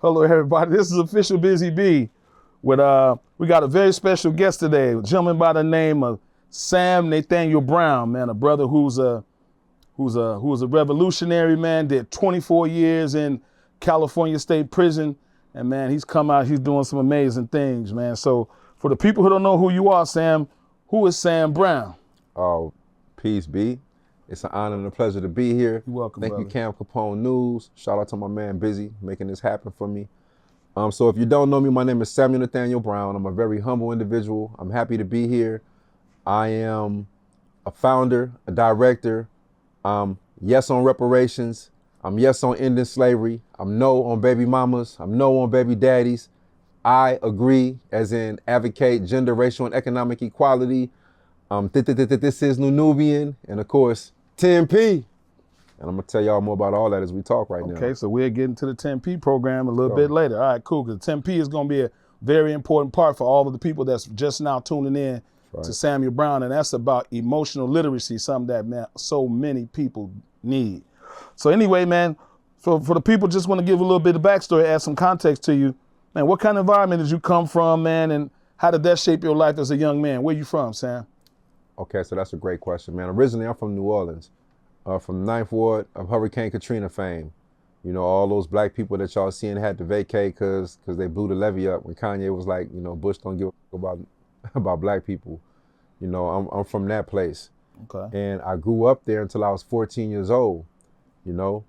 Hello, everybody. This is Official Busy Bee. With we got a very special guest today, a gentleman by the name of Sam Nathaniel Brown, man, a brother who's a revolutionary, man. Did 24 years in California State Prison, and man, he's come out. He's doing some amazing things, man. So for the people who don't know who you are, Sam, who is Sam Brown? Oh, peace be. It's an honor and a pleasure to be here. You're welcome, Thank brother. you, Capone News. Shout out to my man Busy, making this happen for me. So if you don't know me, my name is Samuel Nathaniel Brown. I'm a very humble individual. I'm happy to be here. I am a founder, a director. Yes on reparations. I'm yes on ending slavery. I'm no on baby mamas. I'm no on baby daddies. I agree, as in advocate gender, racial, and economic equality. This is Nubian, and of course, 10P. And I'm gonna tell y'all more about all that as we talk right now. Okay, so we're getting to the 10P program a little bit later. All right, cool, because 10P is gonna be a very important part for all of the people that's just now tuning in to Samuel Brown, and that's about emotional literacy, something that, man, so many people need. So anyway, man, so for the people, just want to give a little bit of backstory, add some context to you. Man, what kind of environment did you come from, man, and how did that shape your life as a young man? Where you from, Sam? Okay, so that's a great question, man. Originally, I'm from New Orleans, from the 9th Ward of Hurricane Katrina fame. You know, all those black people that y'all seeing had to vacate because they blew the levee up when Kanye was like, you know, Bush don't give a about black people. You know, I'm from that place. Okay. And I grew up there until I was 14 years old, you know.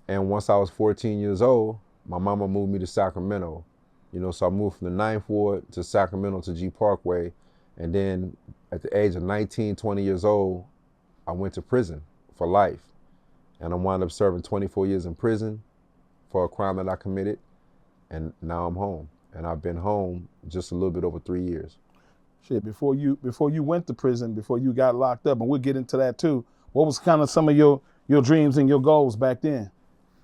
And once I was 14 years old, my mama moved me to Sacramento. You know, so I moved from the 9th Ward to Sacramento to G Parkway. And then at the age of 19, 20 years old, I went to prison for life. And I wound up serving 24 years in prison for a crime that I committed. And now I'm home. And I've been home just a little bit over 3 years. Shit, before you went to prison, before you got locked up, and we'll get into that too, what was kind of some of your dreams and your goals back then?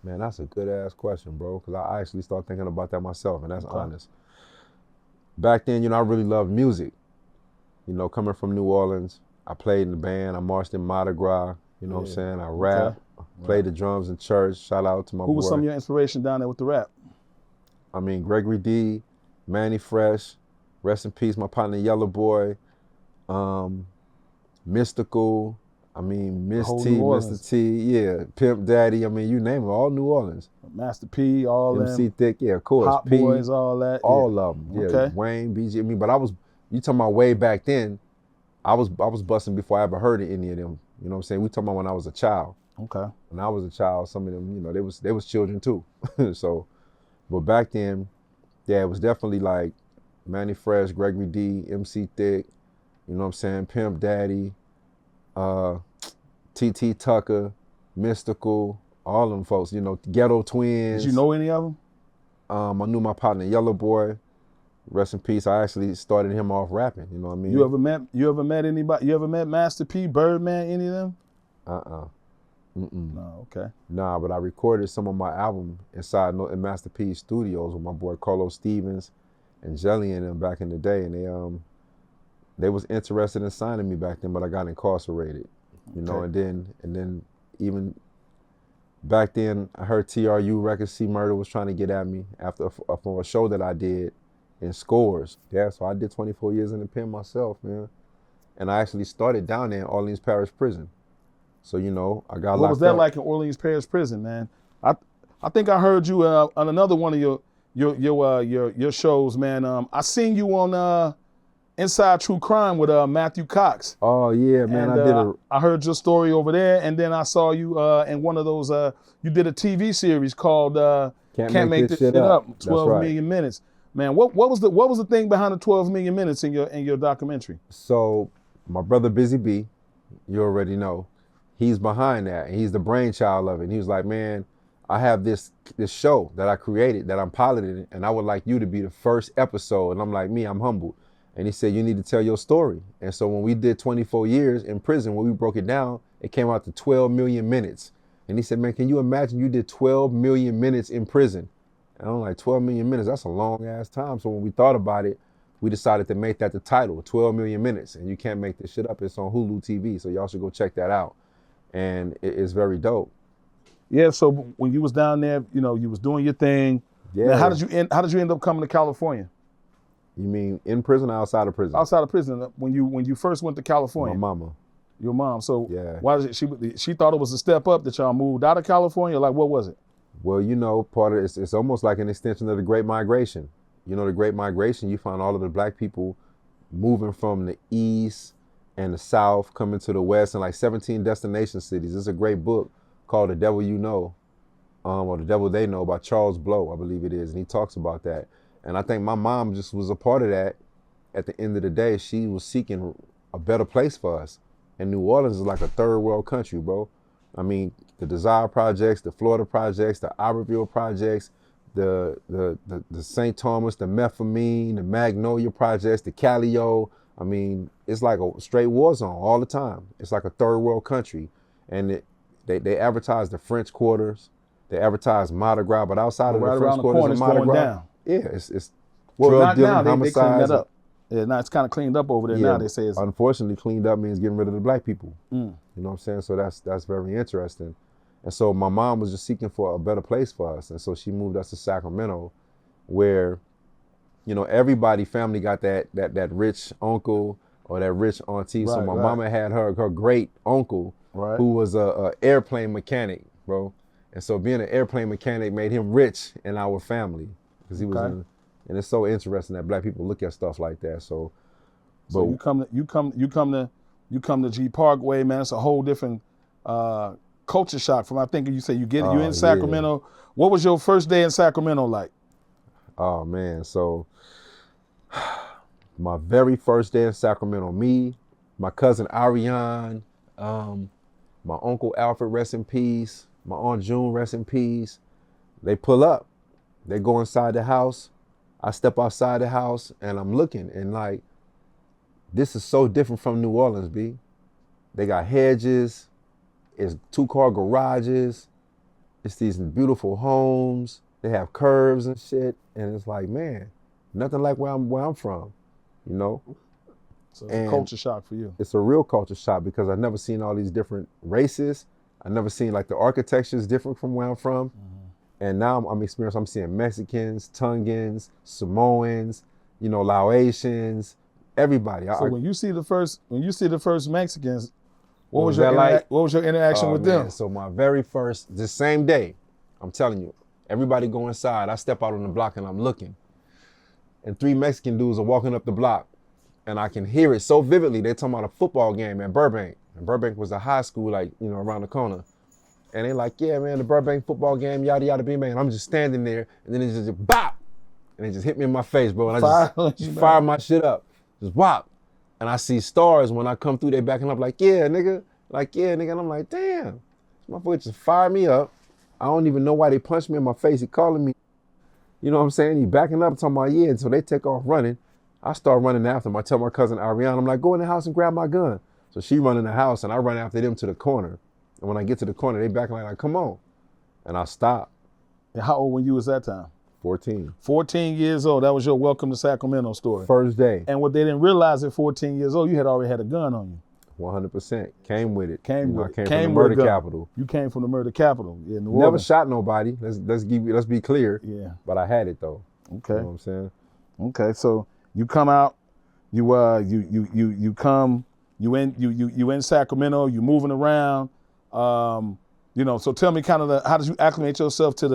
Man, that's a good ass question, bro, because I actually started thinking about that myself, and that's honest. Back then, you know, I really loved music. You know, coming from New Orleans, I played in the band, I marched in Mardi Gras, you know what I'm saying? I rapped, played the drums in church. Shout out to my boy. Who was some of your inspiration down there with the rap? I mean, Gregory D, Manny Fresh, rest in peace, my partner Yellow Boy, Mystical, I mean, Miss T, Mr. T, yeah, Pimp Daddy, I mean, you name it, all New Orleans. Master P, all them. MC Thick, yeah, of course. Hot P, Boys, all that. All of them, yeah. Okay. Wayne, BG, I mean, but you talking about way back then, I was busting before I ever heard of any of them. You know what I'm saying? We talking about when I was a child. Okay. When I was a child, some of them, you know, they was children too. So, but back then, yeah, it was definitely like Manny Fresh, Gregory D, MC Thick, you know what I'm saying? Pimp Daddy, TT Tucker, Mystical, all them folks, you know, Ghetto Twins. Did you know any of them? I knew my partner Yellow Boy. Rest in peace. I actually started him off rapping. You know what I mean? You ever met anybody? You ever met Master P, Birdman, any of them? No, okay. Nah, but I recorded some of my album inside in Master P's studios with my boy Carlos Stevens and Jelly and them back in the day, and they was interested in signing me back then, but I got incarcerated. You know, and then even back then I heard TRU Records C Murder was trying to get at me after for a show that I did in Scores. Yeah, so I did 24 years in the pen myself, man. And I actually started down there in Orleans Parish Prison. So, you know, I got locked up. What was that like in Orleans Parish Prison, man? I think I heard you on another one of your shows, man. I seen you on Inside True Crime with Matthew Cox. Oh yeah, man, and, I heard your story over there, and then I saw you in one of those. You did a TV series called "Can't Make This Shit Up." 12 million minutes. Man, what was the thing behind the 12 million minutes in your documentary? So my brother Busy B, you already know, he's behind that, and he's the brainchild of it. And he was like, man, I have this show that I created that I'm piloting, and I would like you to be the first episode. And I'm like, I'm humble. And he said, you need to tell your story. And so when we did 24 years in prison, when we broke it down, it came out to 12 million minutes. And he said, man, can you imagine you did 12 million minutes in prison? And I'm like, 12 million minutes, that's a long ass time. So when we thought about it, we decided to make that the title, 12 million minutes. And you can't make this shit up. It's on Hulu TV. So y'all should go check that out. And it's very dope. Yeah, so when you was down there, you know, you was doing your thing. Yeah. Now, how did you end up coming to California? You mean in prison or outside of prison? Outside of prison, when you first went to California. My mama. Your mom. So Yeah. why did she thought it was a step up that y'all moved out of California? Like, what was it? Well, part of it's almost like an extension of the Great Migration. The Great Migration, you find all of the black people moving from the east and the south, coming to the west, and like 17 destination cities. There's a great book called The Devil You Know, or The Devil They Know by Charles Blow, I believe it is, and he talks about that. And I think my mom just was a part of that. At the end of the day, she was seeking a better place for us. And New Orleans is like a third world country, bro. I mean, the Desire Projects, the Florida Projects, the Iberville Projects, the St. Thomas, the Methamine, the Magnolia Projects, the Calio. I mean, it's like a straight war zone all the time. It's like a third world country. And they advertise the French Quarters, they advertise Mardi Gras, but outside of the French Quarters and Mardi Gras, down. Yeah, it's well, drug dealing, now they homicides. cleaned that up. Yeah, now it's kind of cleaned up over there. Yeah, now they say it's unfortunately cleaned up means getting rid of the black people. Mm. You know what I'm saying? So that's very interesting. And so my mom was just seeking for a better place for us, and so she moved us to Sacramento, where, everybody family got that rich uncle or that rich auntie. So my mama had her great uncle, who was a airplane mechanic, bro. And so being an airplane mechanic made him rich in our family because he was in. And it's so interesting that black people look at stuff like that. So you come to G Parkway, man. It's a whole different culture shock from, I think you say you in Sacramento. Yeah. What was your first day in Sacramento like? Oh man, so my very first day in Sacramento, me, my cousin Ariane, my uncle Alfred, rest in peace, my aunt June, rest in peace. They pull up, they go inside the house. I step outside the house and I'm looking and like, this is so different from New Orleans, B. They got hedges, it's 2-car garages, it's these beautiful homes, they have curves and shit, and it's like, man, nothing like where I'm from, So it's a culture shock for you. It's a real culture shock because I've never seen all these different races. I've never seen like the architecture is different from where I'm from. Mm-hmm. And now I'm seeing Mexicans, Tongans, Samoans, Laotians, everybody. So when you see the first Mexicans, what was your interaction with them? So my very first, the same day, I'm telling you, everybody go inside. I step out on the block and I'm looking. And 3 Mexican dudes are walking up the block. And I can hear it so vividly. They're talking about a football game at Burbank. And Burbank was a high school, around the corner. And they're like, yeah, man, the Burbank football game, yada, yada, bing, bang. And I'm just standing there, and then it just bop! And it just hit me in my face, bro. And I just fire my shit up. Just whop. And I see stars when I come through, they backing up like, yeah, nigga. And I'm like, damn. This motherfucker just fired me up. I don't even know why they punched me in my face. He calling me, you know what I'm saying? He backing up, talking about, yeah. And so they take off running. I start running after them. I tell my cousin Ariane, I'm like, go in the house and grab my gun. So she run in the house, and I run after them to the corner. And when I get to the corner, they back like, come on. And I stop. And how old were you at that time? 14. 14 years old. That was your welcome to Sacramento story. First day. And what they didn't realize at 14 years old, you had already had a gun on you. 100%. Came with it. I came from with the murder capital. You came from the murder capital. Yeah, New Never Orleans. shot nobody. Let's be clear. Yeah. But I had it though. Okay. You know what I'm saying? Okay. So you come out, you in Sacramento, you moving around. So tell me kind of how did you acclimate yourself to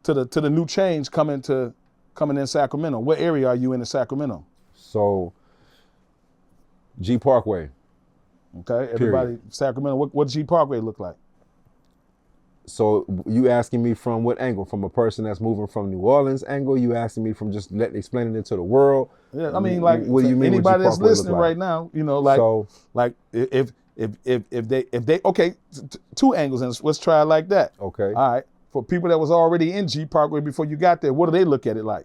the new change coming in Sacramento? What area are you in Sacramento? So G Parkway. Okay, everybody, Sacramento, what G Parkway look like? So you asking me from what angle? From a person that's moving from New Orleans angle? You asking me from just explaining it to the world? Yeah, I mean, like, what do you mean? Anybody that's listening right now, if they okay, 2 angles, and let's try it like that. Okay. All right. For people that was already in G Parkway before you got there, what do they look at it like?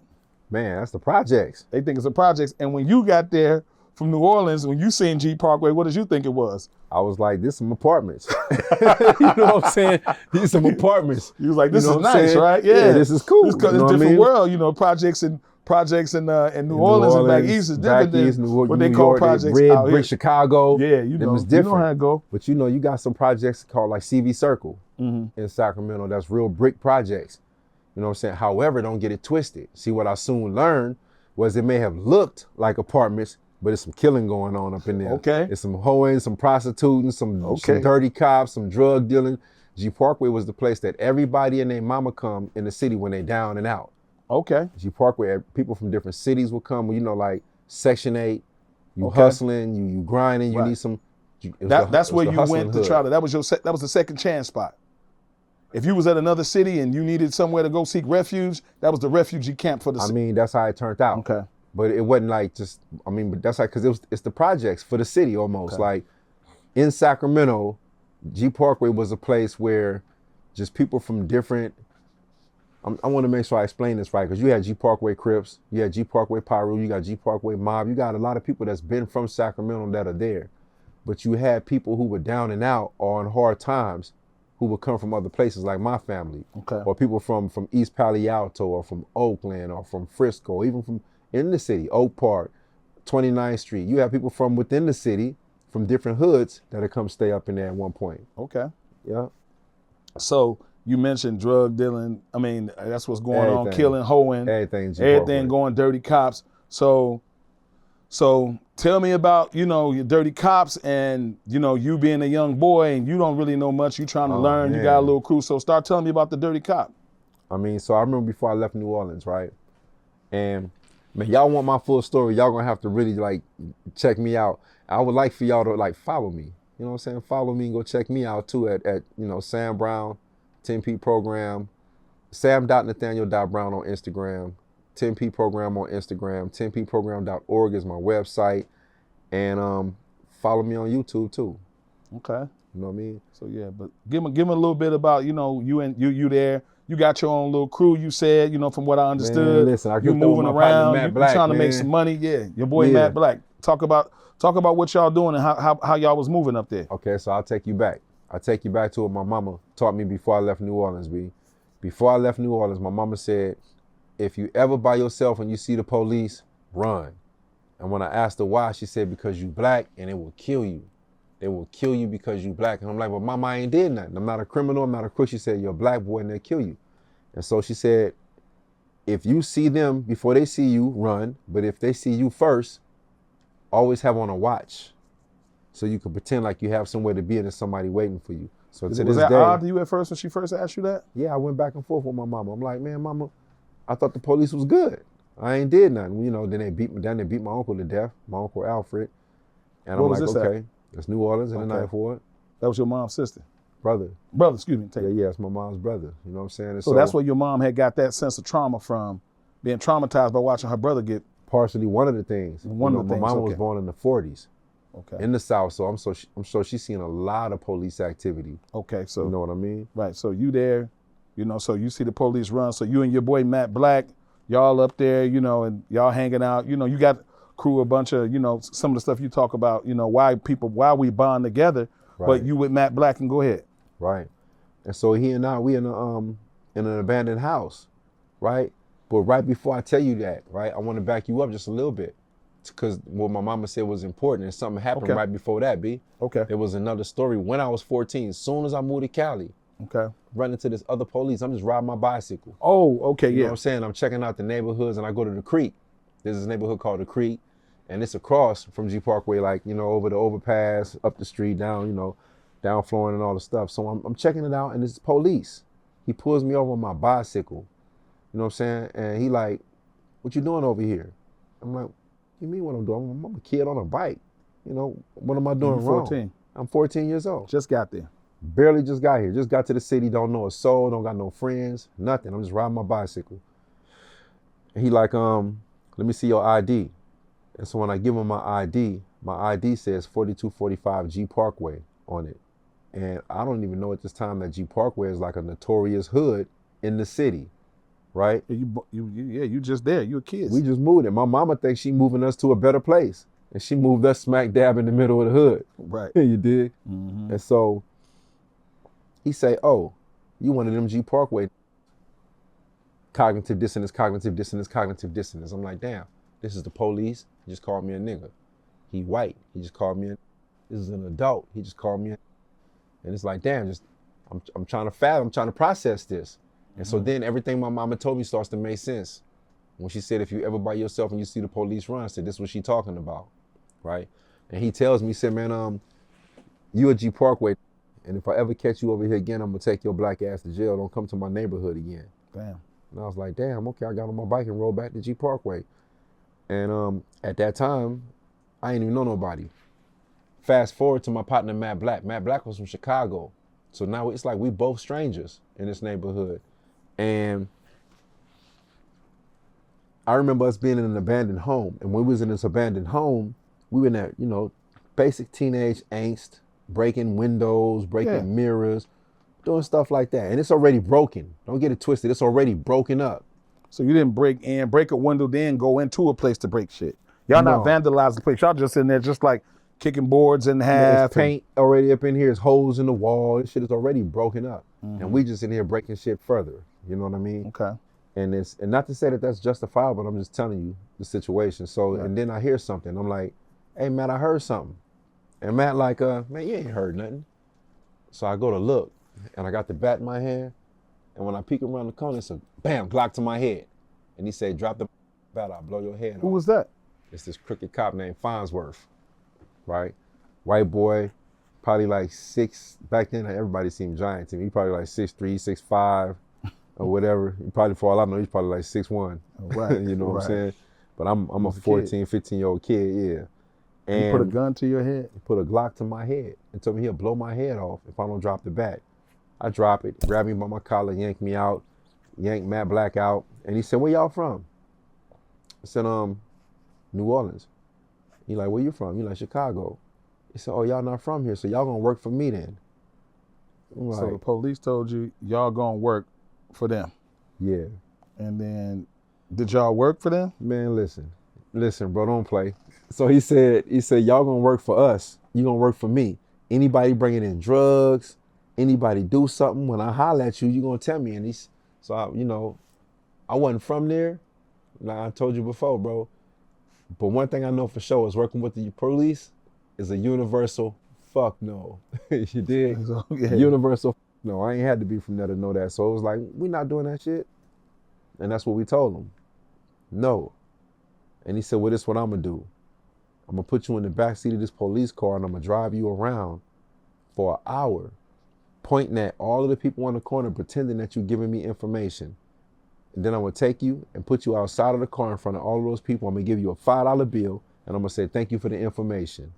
Man, that's the projects. They think it's a projects, and when you got there from New Orleans, when you seen G Parkway, what did you think it was? I was like, this some apartments. You know what I'm saying? These some apartments. You was like, this is nice, right? Yeah, this is cool. It's a different world, projects in New Orleans and back east is different than what they call projects Red out Brick here. Chicago. Yeah, it's different. You know how it go. But you got some projects called like CV Circle in Sacramento. That's real brick projects. You know what I'm saying? However, don't get it twisted. See, what I soon learned was it may have looked like apartments, but it's some killing going on up in there. Okay. It's some hoeing, some prostituting, some Okay. dirty cops, some drug dealing. G Parkway was the place that everybody and their mama come in the city when they down and out. Okay. G Parkway, people from different cities would come, you know, like Section 8, you Okay. hustling, you grinding, you Right. need some. That's where the you hustling went to hood. try to, that was the second chance spot. If you was at another city and you needed somewhere to go seek refuge, that was the refugee camp for the I city. mean, that's how it turned out. Okay. But it wasn't like just, I mean, but that's like, because it's the projects for the city almost. Okay. Like in Sacramento, G Parkway was a place where just people from different, I want to make sure I explain this right, because you had G Parkway Crips, you had G Parkway Pyru, you got G Parkway Mob, you got a lot of people that's been from Sacramento that are there. But you had people who were down and out or on hard times who would come from other places, like my family. Okay. Or people from East Palo Alto or from Oakland or from Frisco, or even from in the city, Oak Park, 29th Street. You have people from within the city, from different hoods that have come stay up in there at one point. Okay. Yeah. So you mentioned drug dealing. I mean, that's what's going on, Everything. killing, hoeing, everything going, dirty cops. So tell me about, your dirty cops and, you being a young boy and you don't really know much. You trying to learn. Man. You got a little crew. So start telling me about the dirty cop. I mean, so I remember before I left New Orleans, right? And man, y'all want my full story, y'all gonna have to really like check me out. I would like for y'all to like follow me. You know what I'm saying? Follow me and go check me out too at Sam Brown, 10P Program, sam.nathaniel.brown on Instagram, 10P Program on Instagram, 10pprogram.org is my website, and follow me on YouTube too. Okay. You know what I mean? So yeah, but give me a little bit about, you there. You got your own little crew, you said, from what I understood. Man, listen, I you moving around, you trying to make some money. Yeah, your boy Matt Black. Talk about what y'all doing and how y'all was moving up there. Okay, so I'll take you back. I'll take you back to what my mama taught me before I left New Orleans, B. Before I left New Orleans, my mama said, if you ever by yourself and you see the police, run. And when I asked her why, she said, because you black and it will kill you. They will kill you because you black. And I'm like, well, mama, I ain't did nothing. I'm not a criminal. I'm not a crook. She said, you're a black boy and they'll kill you. And so she said, if you see them before they see you, run. But if they see you first, always have on a watch. So you can pretend like you have somewhere to be and there's somebody waiting for you. So to Was this that day, odd to you at first when she first asked you that? yeah, I went back and forth with my mama. I'm like, man, mama, I thought the police was good. I ain't did nothing. Then they beat me. Then they beat my uncle to death, my uncle Alfred. And Where I'm was like, this at? okay, it's New Orleans in the Okay. Ninth Ward. That was your mom's sister. Brother. Excuse me. Yeah, it's my mom's brother. You know what I'm saying? And So that's where your mom had got that sense of trauma from, being traumatized by watching her brother get. partially one of the things. One of the things, my mama was okay. born in the 40s Okay. in the South, so I'm sure she's seen a lot of police activity. Okay. So You know what I mean? right. So you there, so you see the police run. So you and your boy Matt Black, y'all up there, and y'all hanging out. You got crew, a bunch of, some of the stuff you talk about. Why we bond together. Right. But you with Matt Black, and go ahead. Right. And so he and I, we in an abandoned house, right? But right before I tell you that, right, I want to back you up just a little bit, because what my mama said was important, and something happened Okay. right before that, B. Okay. There was another story when I was 14. As soon as I moved to Cali, Okay. running into this other police, I'm just riding my bicycle. Oh, okay. You know Yeah. what I'm saying? I'm checking out the neighborhoods, and I go to the Creek. There's this neighborhood called the Creek, and it's across from G Parkway, like, over the overpass, up the street, down, down Florida and all the stuff. So I'm checking it out, and it's police. He pulls me over on my bicycle. You know what I'm saying? And he like, what you doing over here? I'm like, what you mean what I'm doing? I'm a kid on a bike. What am I doing You're wrong? 14. I'm 14 years old. Just got there. Barely just got here. Just got to the city, don't know a soul, don't got no friends, nothing. I'm just riding my bicycle. And he like, let me see your ID. And so when I give him my ID says 4245 G Parkway on it. And I don't even know at this time that G Parkway is like a notorious hood in the city, right? You just there. You a kid. We just moved it. My mama thinks she moving us to a better place. And she moved us smack dab in the middle of the hood. Right. You dig? Mm-hmm. And so he say, oh, you one of them G Parkway. Cognitive dissonance, cognitive dissonance, cognitive dissonance. I'm like, damn, this is the police. He just called me a nigga. He white. He just called me this is an adult. He just called me And it's like, damn, I'm trying to fathom, I'm trying to process this. And so then everything my mama told me starts to make sense. When she said, if you ever by yourself and you see the police run, I said, this is what she talking about, right? And he tells me, he said, man, you at G Parkway, and if I ever catch you over here again, I'm gonna take your black ass to jail. Don't come to my neighborhood again. Damn. And I was like, damn, okay, I got on my bike and rode back to G Parkway. And at that time, I ain't even know nobody. Fast forward to my partner, Matt Black. Matt Black was from Chicago. So now it's like we both strangers in this neighborhood. And I remember us being in an abandoned home. And when we was in this abandoned home, we were in that, basic teenage angst, breaking windows, breaking mirrors, doing stuff like that. And it's already broken. Don't get it twisted. It's already broken up. So you didn't break a window, then go into a place to break shit. Y'all not vandalizing the place. Y'all just in there just like kicking boards in half. There's paint already up in here. There's holes in the wall. This shit is already broken up. And we just in here breaking shit further. You know what I mean? Okay. And not to say that that's justifiable, but I'm just telling you the situation. So, and then I hear something. I'm like, hey, Matt, I heard something. And Matt like, man, you ain't heard nothing. So I go to look, and I got the bat in my hand. And when I peek around the corner, it's a bam, Glock to my head. And he said, drop the bat, I'll blow your head off. Who was that? It's this crooked cop named Farnsworth, right? White boy, probably like 6, back then everybody seemed giant to me. He probably like 6'3", 6'5", or whatever. He probably, for all I know, he's probably like 6'1". Right. You know what I'm saying? But I'm a 14, 15-year-old kid, yeah. And he put a gun to your head? He put a Glock to my head and told me he'll blow my head off if I don't drop the bat. I drop it, grab me by my collar, yank me out, yank Matt Black out. And he said, where y'all from? I said, New Orleans. He like, where you from? He like, Chicago. He said, oh, y'all not from here, so y'all gonna work for me then. Like, so the police told you y'all gonna work for them? Yeah. And then, did y'all work for them? Man, listen, bro, don't play. So he said, y'all gonna work for us. You gonna work for me. Anybody bringing in drugs, anybody do something, when I holler at you, you gonna tell me. And I wasn't from there. Like I told you before, bro. But one thing I know for sure is working with the police is a universal fuck no. You dig? Yeah. Universal no. I ain't had to be from there to know that. So it was like, we not doing that shit. And that's what we told him. No. And he said, well, this is what I'm gonna do. I'm gonna put you in the back seat of this police car and I'm gonna drive you around for an hour, pointing at all of the people on the corner, pretending that you're giving me information. And then I'm gonna take you and put you outside of the car in front of all of those people. I'm gonna give you a $5 bill and I'm gonna say, thank you for the information.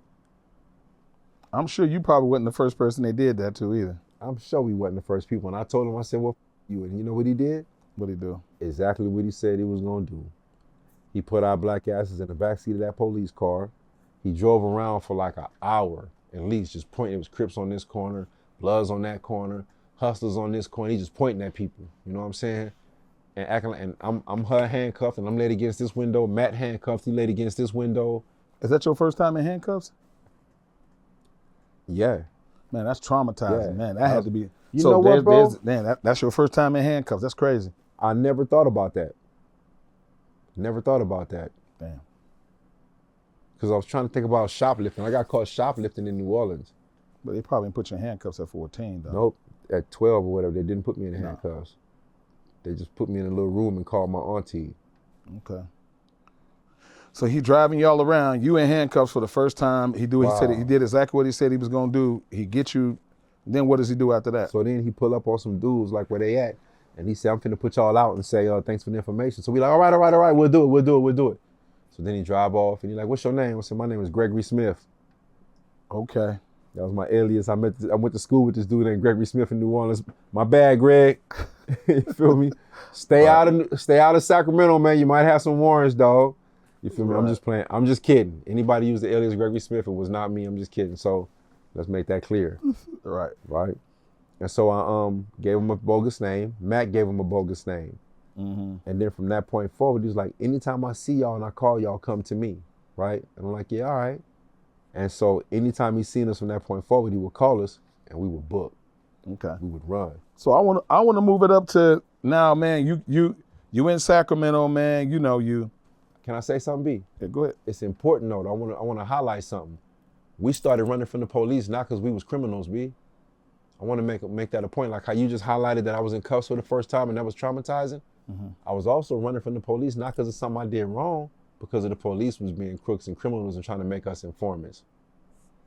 I'm sure you probably wasn't the first person they did that to either. I'm sure we wasn't the first people. And I told him, I said, well, you. And you know what he did? What'd he do? Exactly what he said he was gonna do. He put our black asses in the backseat of that police car. He drove around for like an hour at least, just pointing. It was Crips on this corner, Bloods on that corner, Hustlers on this corner. He just pointing at people. You know what I'm saying? And acting like, and I'm her handcuffed and I'm laid against this window. Matt handcuffed, he laid against this window. Is that your first time in handcuffs? Yeah. Man, that's traumatizing, Yeah. man. That had to be. You know what, bro? Man, that's your first time in handcuffs. That's crazy. I never thought about that. Never thought about that. Damn. Because I was trying to think about shoplifting. I got caught shoplifting in New Orleans. But they probably didn't put you in handcuffs at 14, though. Nope. At 12 or whatever, they didn't put me in handcuffs. They just put me in a little room and called my auntie. Okay. So he driving y'all around, you in handcuffs for the first time. He said he did exactly what he said he was gonna do. He get you, then what does he do after that? So then he pull up on some dudes like where they at. And he said, I'm finna put y'all out and say, thanks for the information. So we like, all right, we'll do it. So then he drive off and he like, what's your name? I said, my name is Gregory Smith. Okay. That was my alias. I went to school with this dude named Gregory Smith in New Orleans. My bad, Greg. You feel me? Stay out of Sacramento, man. You might have some warrants, dog. You feel me? I'm just playing. I'm just kidding. Anybody use the alias Gregory Smith, it was not me. I'm just kidding. So let's make that clear. Right. And so I gave him a bogus name. Matt gave him a bogus name. Mm-hmm. And then from that point forward, he was like, anytime I see y'all and I call y'all, come to me, right? And I'm like, yeah, all right. And so anytime he seen us from that point forward, he would call us and we would book. Okay. We would run. So I want to move it up to now, man. You in Sacramento, man. You know you. Can I say something, B? Yeah, go ahead. It's important though. I want to highlight something. We started running from the police not because we was criminals, B. I want to make that a point. Like how you just highlighted that I was in cuffs for the first time and that was traumatizing. I was also running from the police, not because of something I did wrong, because of the police was being crooks and criminals and trying to make us informants.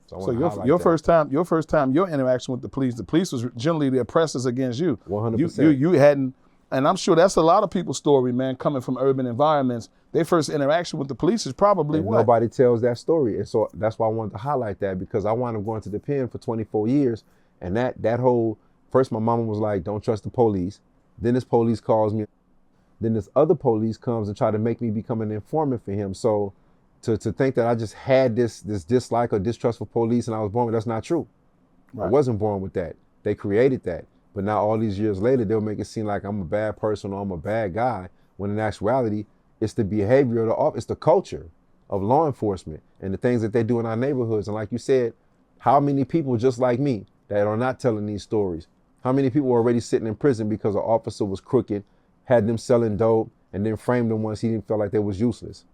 So your first time, your interaction with the police was generally the oppressors against you. 100%. You hadn't, and I'm sure that's a lot of people's story, man, coming from urban environments. Their first interaction with the police is probably and what? Nobody tells that story. And so that's why I wanted to highlight that, because I wound up going to the pen for 24 years. And that whole, first my mama was like, don't trust the police. Then this police calls me. Then this other police comes and try to make me become an informant for him. So to think that I just had this dislike or distrust for police and I was born with, that's not true. Right. I wasn't born with that. They created that. But now all these years later, they'll make it seem like I'm a bad person or I'm a bad guy, when in actuality, it's the behavior of the office, it's the culture of law enforcement and the things that they do in our neighborhoods. And like you said, how many people just like me that are not telling these stories? How many people are already sitting in prison because an officer was crooked, had them selling dope, and then framed them once he didn't feel like they was useless?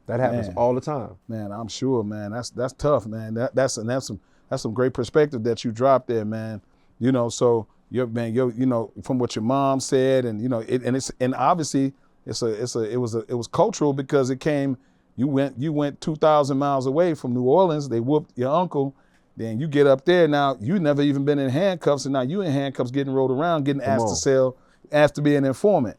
That happens all the time. Man, I'm sure, man. That's tough, man. That's some great perspective that you dropped there, man. You know, so you know, from what your mom said, and you know, and obviously it was cultural, because it came. You went 2,000 miles away from New Orleans. They whooped your uncle. Then you get up there. Now you never even been in handcuffs, and now you in handcuffs, getting rolled around, getting asked to sell, asked to be an informant.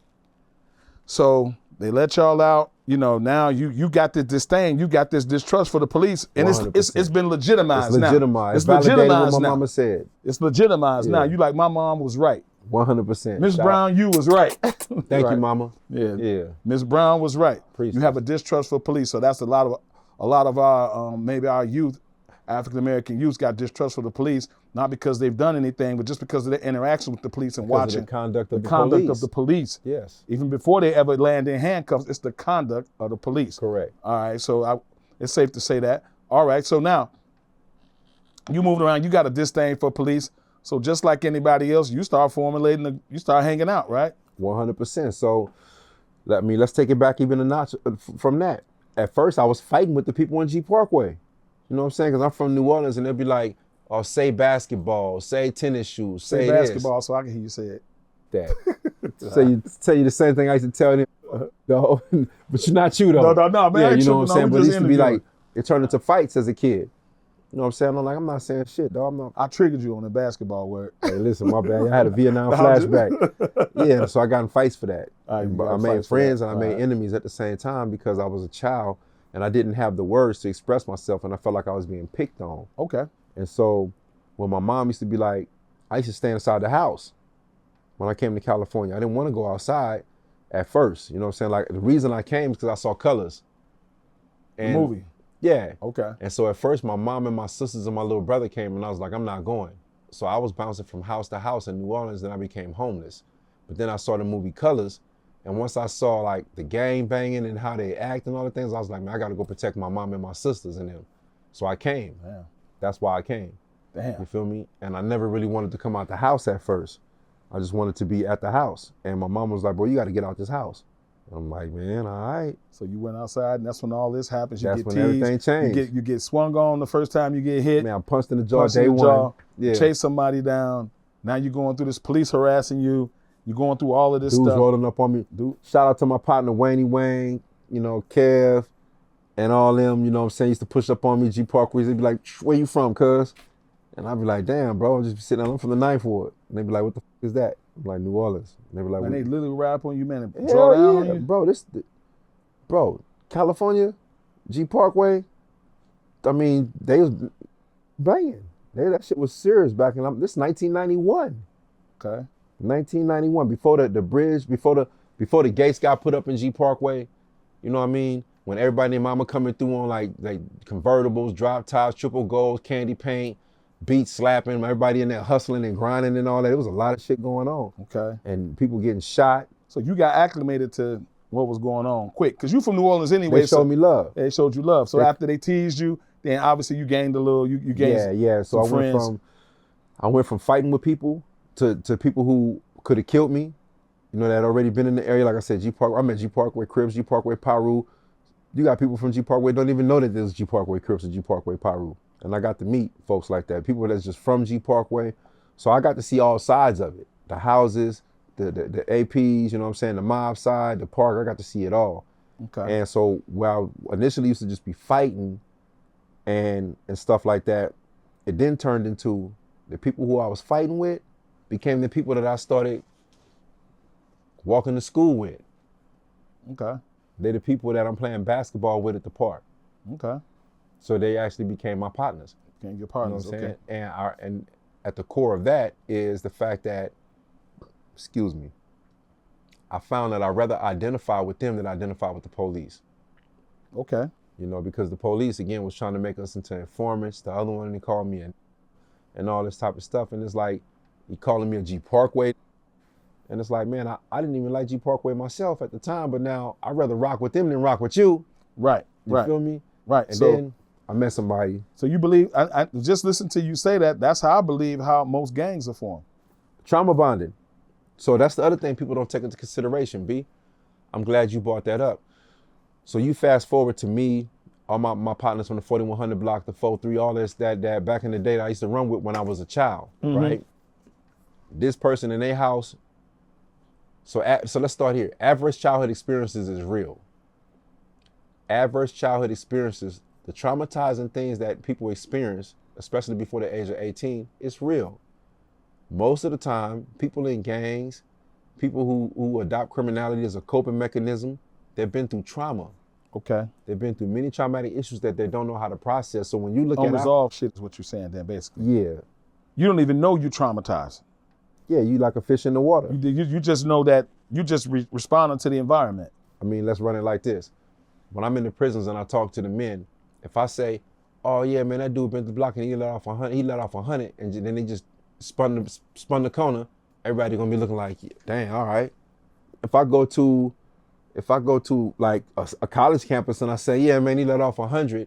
So they let y'all out. You know, now you got this disdain, you got this distrust for the police, and it's been legitimized now. It's legitimized what my now. mama said. It's legitimized now. You like, my mom was right. 100%. Miss Brown, you was right. Thank you, mama. Yeah. Miss Brown was right. You have a distrust for police, so that's a lot of our maybe our youth, African American youth, got distrust for the police, not because they've done anything, but just because of their interaction with the police and watching the conduct of the police. Yes. Even before they ever land in handcuffs, it's the conduct of the police. Correct. All right, so it's safe to say that. All right, so now you moving around, you got a disdain for police. So just like anybody else, you start you start hanging out, right? 100%. So let's take it back even a notch from that. At first, I was fighting with the people in G Parkway. You know what I'm saying? Because I'm from New Orleans, and they'll be like, "Oh, say basketball, say tennis shoes, say basketball," this. so I can hear you say it. That. Tell you the same thing I used to tell them. But you're not you though. No, man. Yeah, you know what I'm saying? But it used to be like, it turned into fights as a kid. You know what I'm saying? I'm like, I'm not saying shit, dog. I'm not. I triggered you on the basketball word. Hey, listen, my bad. I had a Vietnam flashback. Yeah, so I got in fights for that. I made friends and I made enemies at the same time, because I was a child and I didn't have the words to express myself, and I felt like I was being picked on. Okay. And so when my mom used to be like, I used to stay inside the house when I came to California. I didn't want to go outside at first. You know what I'm saying? Like, the reason I came is because I saw Colors. And the movie? Yeah. Okay. And so at first my mom and my sisters and my little brother came, and I was like, I'm not going. So I was bouncing from house to house in New Orleans, and I became homeless. But then I saw the movie Colors, and once I saw like the gang banging and how they act and all the things, I was like, man, I got to go protect my mom and my sisters and them. So I came. Damn. That's why I came. Damn. You feel me? And I never really wanted to come out the house at first. I just wanted to be at the house. And my mom was like, bro, you got to get out this house. I'm like, man, all right. So you went outside, and that's when all this happens. That's when everything changed. You get swung on the first time you get hit. Man, I punched in the jaw day one. Yeah. Chase somebody down. Now you're going through this, police harassing you. You're going through all of this Dudes stuff. rolling up on me. Shout out to my partner, Wayne, you know, Kev, and all them, you know what I'm saying, used to push up on me, G Parkway. They'd be like, where you from, cuz? And I'd be like, damn, bro, I'm just sitting down, I'm from the Ninth Ward. And they'd be like, what the f is that? I'm like, New Orleans. And they'd be like, man, they literally rap on you, man, and draw down on you? Bro, California, G Parkway, I mean, they was banging. That shit was serious back in, this 1991. Okay. 1991, before the bridge, before the gates got put up in G Parkway, you know what I mean? When everybody and their mama coming through on like convertibles, drop tops, triple goals, candy paint, beat slapping, everybody in there hustling and grinding and all that. It was a lot of shit going on. Okay. And people getting shot. So you got acclimated to what was going on quick, because you from New Orleans anyway. They showed me love. They showed you love. So after they teased you, then obviously you gained a little, you gained So friends. I went from fighting with people to people who could have killed me, you know, that had already been in the area. Like I said, G Parkway, I'm at G Parkway Crips, G Parkway Paru. You got people from G Parkway don't even know that there's G Parkway Crips or G Parkway Paru. And I got to meet folks like that, people that's just from G Parkway So I got to see all sides of it. The houses, the APs, you know what I'm saying, the mob side, the park, I got to see it all. Okay. And so while I initially used to just be fighting and stuff like that, it then turned into the people who I was fighting with became the people that I started walking to school with. Okay. They're the people that I'm playing basketball with at the park. Okay. So they actually became my partners. Became your partners. You know what I'm Okay. saying? And at the core of that is the fact that, excuse me, I found that I rather identify with them than identify with the police. Okay. You know, because the police, again, was trying to make us into informants. The other one, he called me and all this type of stuff. And it's like, he calling me a G Parkway. And it's like, man, I didn't even like G Parkway myself at the time, but now I'd rather rock with them than rock with you. Right. You feel me? Right. And so then I met somebody. So you believe, I just listen to you say that, that's how I believe how most gangs are formed. Trauma bonding. So that's the other thing people don't take into consideration, B. I'm glad you brought that up. So you fast forward to me, all my partners from the 4100 block, the 43, all this, that back in the day that I used to run with when I was a child, right? This person in their house. So let's start here. Adverse childhood experiences is real. Adverse childhood experiences, the traumatizing things that people experience, especially before the age of 18, it's real. Most of the time, people in gangs, people who adopt criminality as a coping mechanism, they've been through trauma. Okay. They've been through many traumatic issues that they don't know how to process. So when you look Unresolved shit is what you're saying then, basically. Yeah. You don't even know you traumatized. Yeah, you like a fish in the water. You just know that you just responding to the environment. I mean, let's run it like this. When I'm in the prisons and I talk to the men, if I say, oh yeah, man, that dude been through the block and he let off 100, and then they just spun the corner, everybody gonna be looking like, dang, all right. If I go to like a college campus and I say, yeah, man, he let off 100,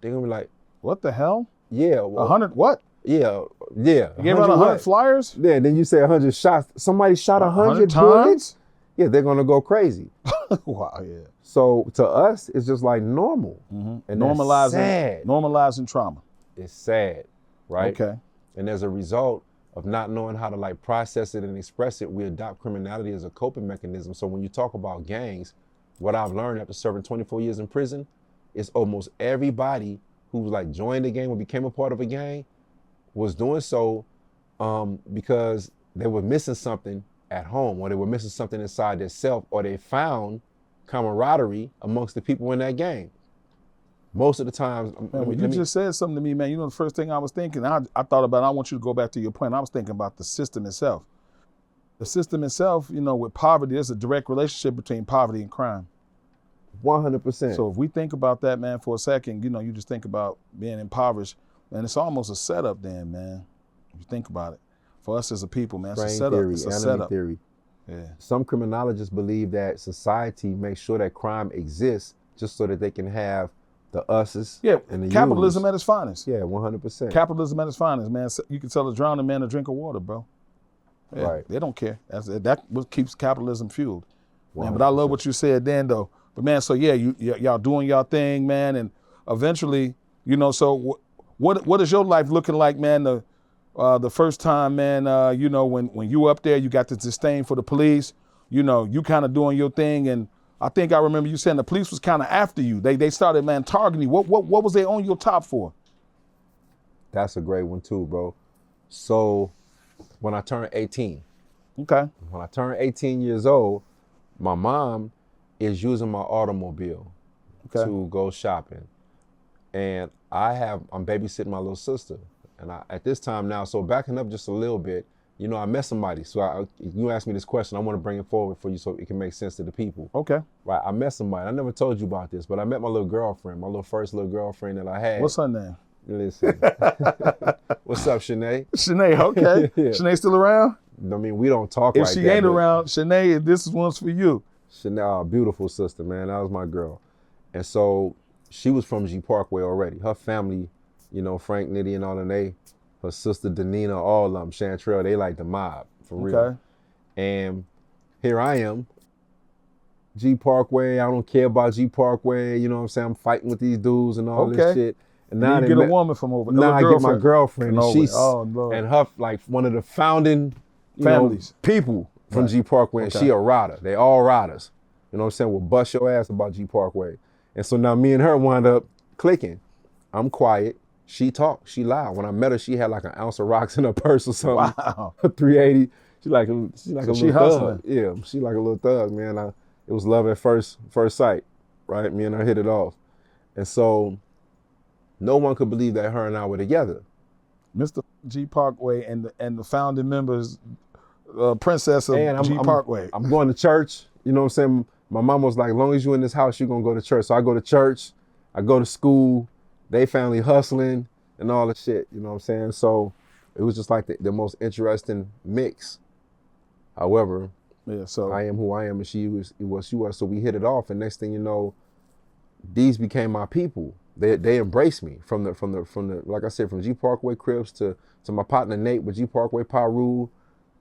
they're gonna be like, what the hell? Yeah. Well, 100 what? Yeah. You gave out 100 flyers? Yeah, then you say 100 shots. Somebody shot 100 bullets? Yeah, they're gonna go crazy. Wow, yeah. So to us, it's just like normal. And normalizing, sad. Normalizing trauma. It's sad, right? Okay. And as a result of not knowing how to like process it and express it, we adopt criminality as a coping mechanism. So when you talk about gangs, what I've learned after serving 24 years in prison is almost everybody who's like joined the gang or became a part of a gang was doing so because they were missing something at home, or they were missing something inside their self, or they found camaraderie amongst the people in that gang. Most of the times, you just said something to me, man. You know, the first thing I was thinking, I thought about, I want you to go back to your point. I was thinking about the system itself. The system itself, you know, with poverty, there's a direct relationship between poverty and crime. 100%. So if we think about that, man, for a second, you know, you just think about being impoverished, and it's almost a setup then, man. If you think about it. For us as a people, man, it's a setup. It's a setup. Theory. Yeah. Some criminologists believe that society makes sure that crime exists just so that they can have the us's and the capitalism yous. At its finest. Yeah, 100%. Capitalism at its finest, man. You can tell a drowning man a drink of water, bro. Yeah, right. They don't care. That's what keeps capitalism fueled. Man, but I love what you said then, though. But man, so yeah, y'all doing y'all thing, man, and eventually, you know. So what is your life looking like, man? The first time, man, you know, when you up there, you got the disdain for the police. You know, you kind of doing your thing, and I think I remember you saying the police was kind of after you. They started, man, targeting you. What was they on your top for? That's a great one too, bro. So when I turned 18. Okay. When I turned 18 years old, my mom is using my automobile to go shopping. And I'm babysitting my little sister. And at this time now, so backing up just a little bit, you know, I met somebody. So you asked me this question, I want to bring it forward for you so it can make sense to the people. Okay. Right, I met somebody. I never told you about this, but I met my little girlfriend, my first little girlfriend that I had. What's her name? Listen. What's up, Shanae? Shanae, okay. Yeah. Shanae still around? I mean, we don't talk if like that. If she ain't around, Shanae, this one's for you. Shanae, beautiful sister, man. That was my girl. And so she was from G Parkway already. Her family, you know, Frank, Nitty, and all of them, her sister Danina, all of them, Chantrell, they like the mob, for real. Okay. And here I am, G Parkway, I don't care about G Parkway, you know what I'm saying? I'm fighting with these dudes and all this shit. And now now you get a woman from over. Now I get my girlfriend, and she's Lord. and her like one of the founding families, people from G Parkway, and she a rider. They all riders. You know what I'm saying? Will bust your ass about G Parkway. And so now me and her wind up clicking. I'm quiet. She talk. She loud. When I met her, she had like an ounce of rocks in her purse or something. Wow. 380. She's like a little hustling. thug. Yeah, she like a little thug, man. It was love at first sight, right? Me and her hit it off. And so no one could believe that her and I were together. Mr. G Parkway and the founding members, princess of G Parkway. I'm going to church. You know what I'm saying? My mom was like, as long as you're in this house, you're going to go to church. So I go to church. I go to school. They family hustling and all the shit. You know what I'm saying? So it was just like the most interesting mix. However, so I am who I am, and she was. So we hit it off, and next thing you know, these became my people. They embraced me from the like I said, from G Parkway Crips to my partner Nate with G Parkway Paru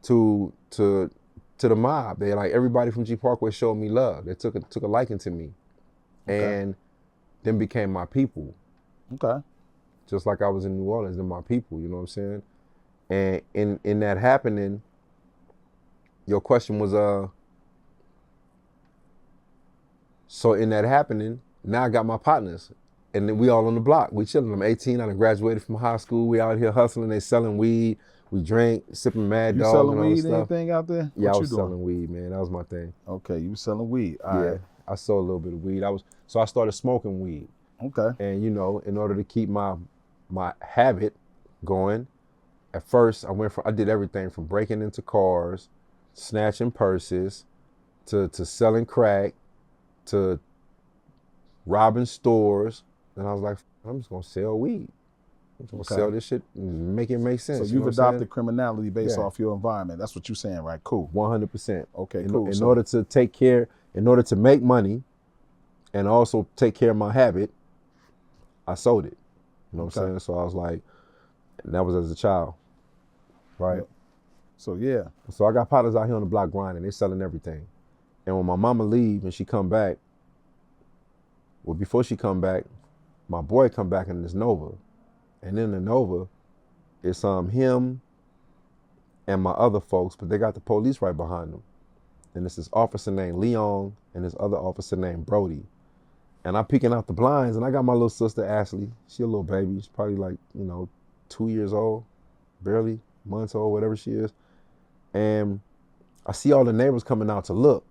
to the mob. They like everybody from G Parkway showed me love. They took a liking to me, and then became my people. Okay. Just like I was in New Orleans, they're my people. You know what I'm saying? And in that happening, your question was so in that happening, now I got my partners. And then we all on the block. We chilling. I'm 18. I done graduated from high school. We out here hustling. They selling weed. We drink, sipping Mad Dog. You selling and all weed? stuff. Anything out there? Yeah, what I was you doing? selling weed, man. That was my thing. Okay, you was selling weed. All right. I sold a little bit of weed. So I started smoking weed. Okay. And in order to keep my habit going, at first I did everything from breaking into cars, snatching purses, to selling crack, to robbing stores. And I was like, I'm just gonna sell weed. I'm just gonna sell this shit and make it make sense. So you've adopted criminality based off your environment. That's what you're saying, right? Cool. 100%. Okay, cool. In order to make money and also take care of my habit, I sold it. You know what I'm saying? So I was like, and that was as a child. Right? Yep. So So I got partners out here on the block grinding. They selling everything. And when my mama leave and she come back, well, before she come back, my boy come back in this Nova. And in the Nova, it's him and my other folks, but they got the police right behind them. And it's this officer named Leon and this other officer named Brody. And I'm peeking out the blinds, and I got my little sister, Ashley. She a little baby. She's probably like, 2 years old, barely, months old, whatever she is. And I see all the neighbors coming out to look.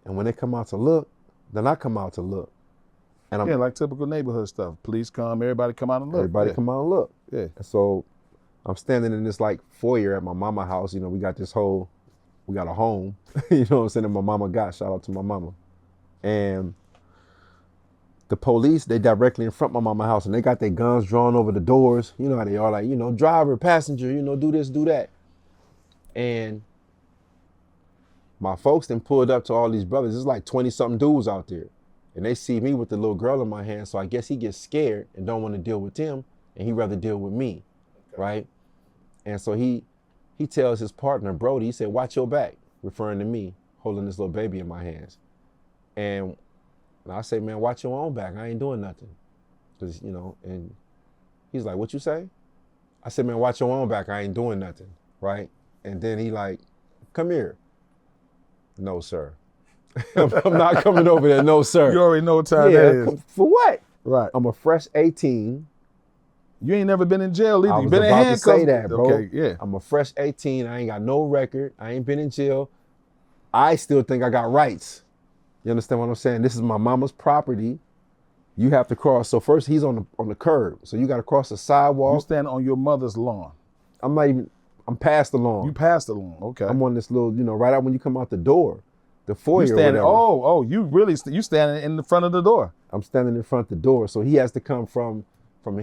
And when they come out to look, then I come out to look. And like typical neighborhood stuff. Police come, everybody come out and look. Everybody come out and look. Yeah. And so I'm standing in this like foyer at my mama house. We got a home, you know what I'm saying, that my mama got. Shout out to my mama. And the police, they directly in front of my mama house, and they got their guns drawn over the doors. You know how they are, like, driver, passenger, do this, do that. And my folks then pulled up to all these brothers. There's like 20-something dudes out there. And they see me with the little girl in my hand, so I guess he gets scared and don't want to deal with them, and he'd rather deal with me, right? And so he tells his partner, Brody, he said, watch your back, referring to me, holding this little baby in my hands. And I say, man, watch your own back. I ain't doing nothing. Because, and he's like, what you say? I said, man, watch your own back. I ain't doing nothing, right? And then he like, come here. No, sir. I'm not coming over there. No, sir. You already know what time that is. For what? Right. I'm a fresh 18. You ain't never been in jail either. I You was been in about handcuffs. to say that, bro. Okay, yeah. I'm a fresh 18. I ain't got no record. I ain't been in jail. I still think I got rights. You understand what I'm saying? This is my mama's property. You have to cross. So first he's on the curb. So you got to cross the sidewalk. You stand on your mother's lawn. I'm past the lawn. You passed the lawn. Okay. I'm on this little, right out when you come out the door, the foyer. You standing, or whatever. you really, you standing in the front of the door. I'm standing in front of the door. So he has to come from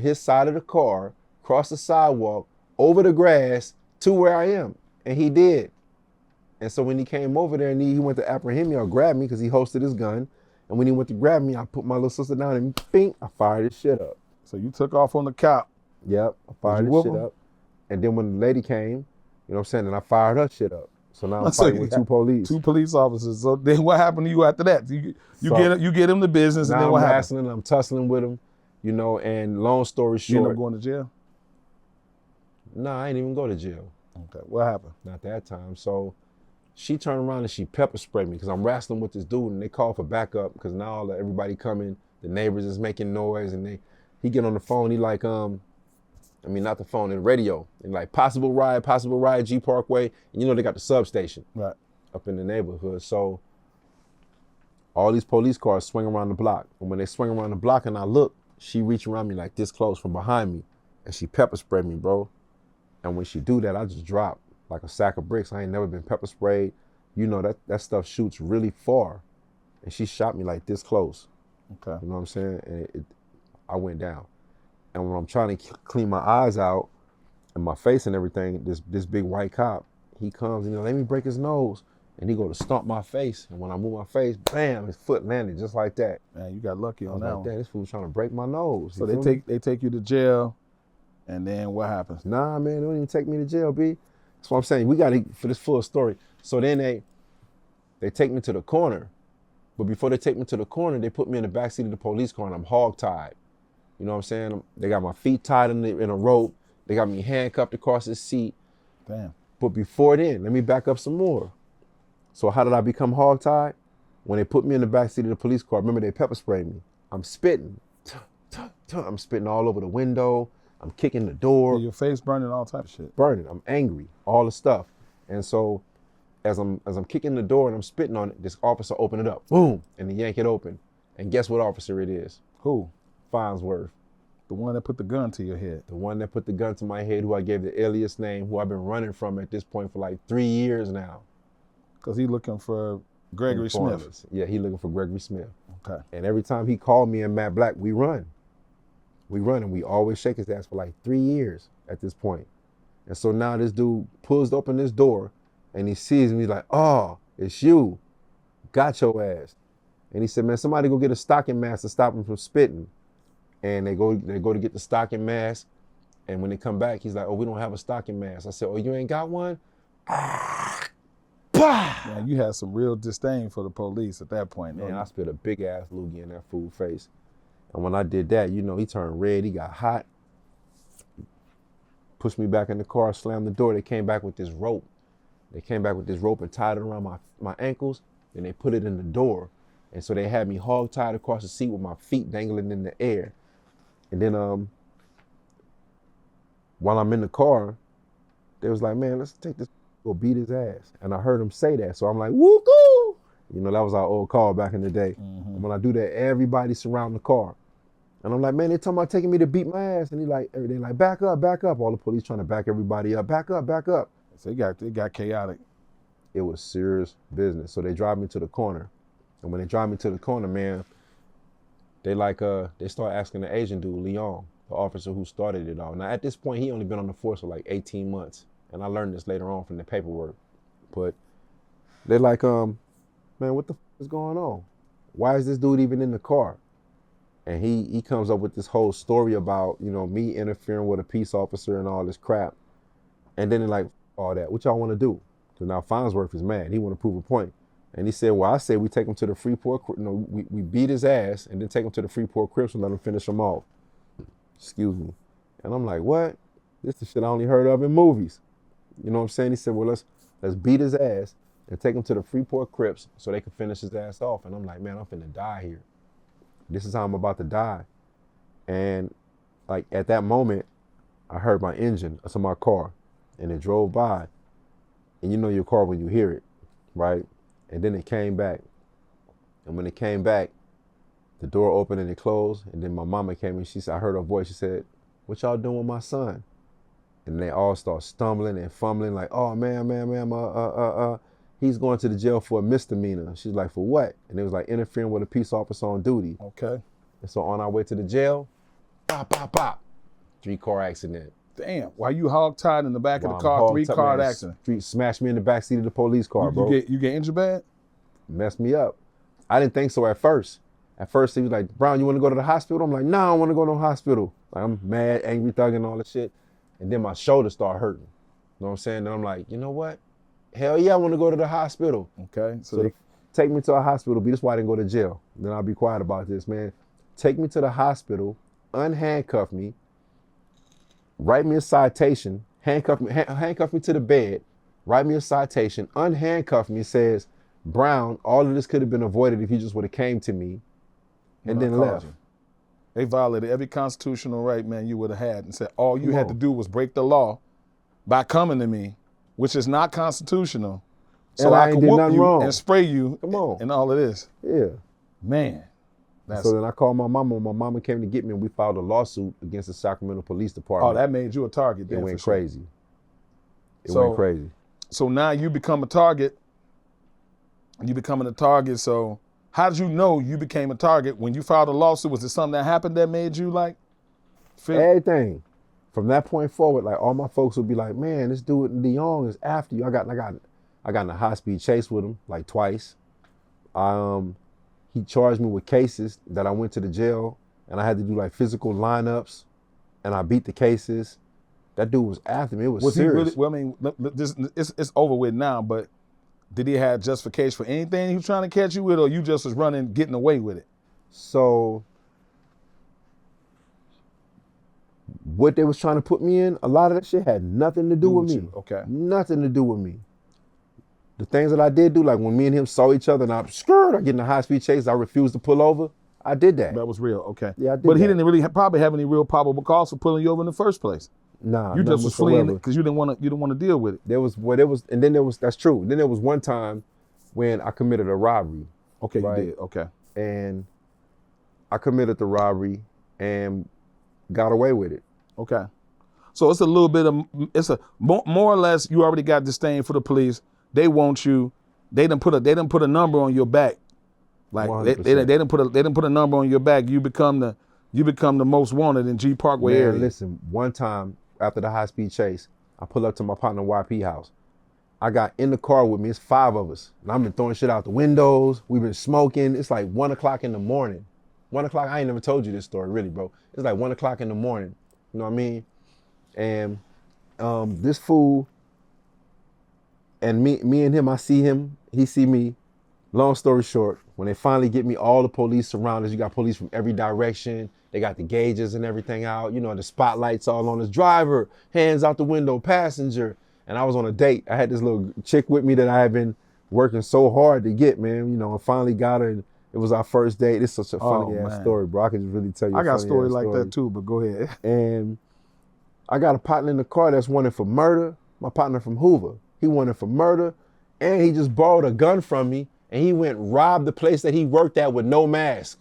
his side of the car, cross the sidewalk, over the grass to where I am. And he did. And so when he came over there and he went to apprehend me or grab me because he holstered his gun. And when he went to grab me, I put my little sister down and bing, I fired his shit up. So you took off on the cop. Yep, I fired his shit up. And then when the lady came, you know what I'm saying, and I fired her shit up. So now I'm fighting with two police. Two police officers. So then what happened to you after that? You get him the business, and then what happened? I'm tussling with him. You know, and long story You end up short, going to jail? nah, I ain't even go to jail. Okay, what happened? Not that time. So she turned around and she pepper sprayed me because I'm wrestling with this dude and they call for backup because now everybody coming, the neighbors is making noise and he get on the phone, he like, not the phone, the radio, and like possible ride, G Parkway, and you know they got the substation Right. up in the neighborhood. So all these police cars swing around the block. And when they swing around the block and I look, she reached around me like this close from behind me and she pepper sprayed me, bro. And when she do that, I just drop like a sack of bricks. I ain't never been pepper sprayed. You know, that stuff shoots really far. And she shot me like this close. Okay. You know what I'm saying? And I went down. And when I'm trying to clean my eyes out and my face and everything, this big white cop, he comes and let me break his nose. And he go to stomp my face. And when I move my face, bam, his foot landed just like that. Man, you got lucky on that like, one. damn, this fool's trying to break my nose. So they take you to jail, and then what happens? Nah, man, they don't even take me to jail, B. That's what I'm saying. We got to, for this full story. So then they take me to the corner. But before they take me to the corner, they put me in the backseat of the police car and I'm hog-tied. You know what I'm saying? They got my feet tied in a rope. They got me handcuffed across the seat. Damn. But before then, let me back up some more. So how did I become hog-tied? When they put me in the backseat of the police car, remember they pepper sprayed me. I'm spitting. I'm spitting all over the window. I'm kicking the door. Your face burning, all type of shit. Burning. I'm angry. All the stuff. And so as I'm kicking the door and I'm spitting on it, this officer opened it up. Boom. And he yanked it open. And guess what officer it is? Who? Farnsworth. The one that put the gun to your head. The one that put the gun to my head, who I gave the alias name, who I've been running from at this point for like 3 years now. Because he looking for Gregory Smith. Yeah, he looking for Gregory Smith. Okay. And every time he called me and Matt Black, we run. We run and we always shake his ass for like 3 years at this point. And so now this dude pulls open this door and he sees me like, oh, it's you. Got your ass. And he said, man, somebody go get a stocking mask to stop him from spitting. And they go to get the stocking mask. And when they come back, he's like, oh, we don't have a stocking mask. I said, oh, you ain't got one? Man, you had some real disdain for the police at that point. Man, I spit a big ass loogie in that fool face. And when I did that, you know, he turned red, he got hot. Pushed me back in the car, slammed the door. They came back with this rope. They came back with this rope and tied it around my ankles, and they put it in the door. And so they had me hog-tied across the seat with my feet dangling in the air. And then while I'm in the car, they was like, man, let's take this, go beat his ass. And I heard him say that. So I'm like, woo-hoo! You know, that was our old call back in the day. Mm-hmm. And when I do that, everybody surround the car. And I'm like, man, they talking about taking me to beat my ass. And they like, back up, back up. All the police trying to back everybody up. Back up, back up. So it got chaotic. It was serious business. So they drive me to the corner. And when they drive me to the corner, man, they start asking the Asian dude, Leon, the officer who started it all. Now, at this point, he only been on the force for like 18 months. And I learned this later on from the paperwork. But they're like, man, what the f is going on? Why is this dude even in the car? And he comes up with this whole story about, you know, me interfering with a peace officer and all this crap. And then they're like, all that, what y'all want to do? So now Farnsworth is mad. He want to prove a point. And he said, well, I say we take him to the Freeport, we beat his ass and then take him to the Freeport Crips and let him finish him off. Excuse me. And I'm like, what? This is shit I only heard of in movies. You know what I'm saying? He said, well, let's beat his ass and take him to the Freeport Crips so they can finish his ass off. And I'm like, man, I'm finna die here. This is how I'm about to die. And like at that moment, I heard my engine to my car and it drove by. And you know your car when you hear it, right? And then it came back. And when it came back, the door opened and it closed. And then my mama came and I heard her voice. She said, what y'all doing with my son? And they all start stumbling and fumbling like, oh, man, he's going to the jail for a misdemeanor. She's like, for what? And it was like interfering with a peace officer on duty. Okay. And so on our way to the jail, pop, pop, pop, 3-car accident. Damn, why you hog-tied in the back of the car, 3-car accident? Street smashed me in the back seat of the police car, bro. You get injured bad? Messed me up. I didn't think so at first. At first, he was like, Brown, you want to go to the hospital? I'm like, no, I don't want to go to the hospital. Like, I'm mad, angry, thugging, all this shit. And then my shoulder started hurting. You know what I'm saying? And I'm like, you know what? Hell yeah, I want to go to the hospital. Okay. So they take me to a hospital. This is why I didn't go to jail. Then I'll be quiet about this, man. Take me to the hospital. unhandcuff me, write me a citation, handcuff me to the bed, write me a citation, unhandcuff me, says, Brown, all of this could have been avoided if you just would have came to me, and then left. They violated every constitutional right, man, you would have had, and said all you had to do was break the law by coming to me, which is not constitutional, so and I could did whoop nothing you wrong. and spray you and all of this. Yeah. Man. So then I called my mama. My mama came to get me, and we filed a lawsuit against the Sacramento Police Department. Oh, that made you a target. It went crazy. It went crazy. So now you become a target. You becoming a target. So how did you know you became a target when you filed a lawsuit? Was it something that happened that made you like feel? Everything. From that point forward, like all my folks would be like, "Man, this dude DeYoung is after you." I got in a high-speed chase with him like twice. He charged me with cases that I went to the jail, and I had to do like physical lineups, and I beat the cases. That dude was after me. It was serious. He really, well, I mean, it's over with now, but did he have justification for anything he was trying to catch you with, or you just was running, getting away with it? So what they was trying to put me in, a lot of that shit had nothing to do with me. Okay. Nothing to do with me. The things that I did do, like when me and him saw each other and I get in a high-speed chase, I refused to pull over. I did that. That was real, okay. Yeah, I did But he that. didn't really probably have any real probable cause for pulling you over in the first place. Nah, you just was whatsoever. fleeing because you didn't want to deal with it. That's true. Then there was one time when I committed a robbery. Okay, right? You did, okay. And I committed the robbery and got away with it. Okay. So it's a little bit of, more or less, you already got disdain for the police. They want you. They done put a number on your back. Like they didn't put a number on your back. You become the most wanted in G Parkway area. Listen, one time after the high speed chase, I pull up to my partner YP house. I got in the car with me. It's 5 of us, and I've been throwing shit out the windows. We've been smoking. It's like 1 o'clock in the morning. 1 o'clock. I ain't never told you this story, really, bro. It's like 1 o'clock in the morning. You know what I mean? And this fool. And me and him, I see him, he see me. Long story short, when they finally get me, all the police surround us. You got police from every direction. They got the gauges and everything out. You know, the spotlights all on us. Driver, hands out the window, passenger. And I was on a date. I had this little chick with me that I had been working so hard to get, man. You know, I finally got her. And it was our first date. It's such a funny ass story, bro. I could just really tell you. I got a story like that too, but go ahead. And I got a partner in the car that's wanted for murder. My partner from Hoover. He wanted for murder, and he just borrowed a gun from me, and he went robbed the place that he worked at with no mask.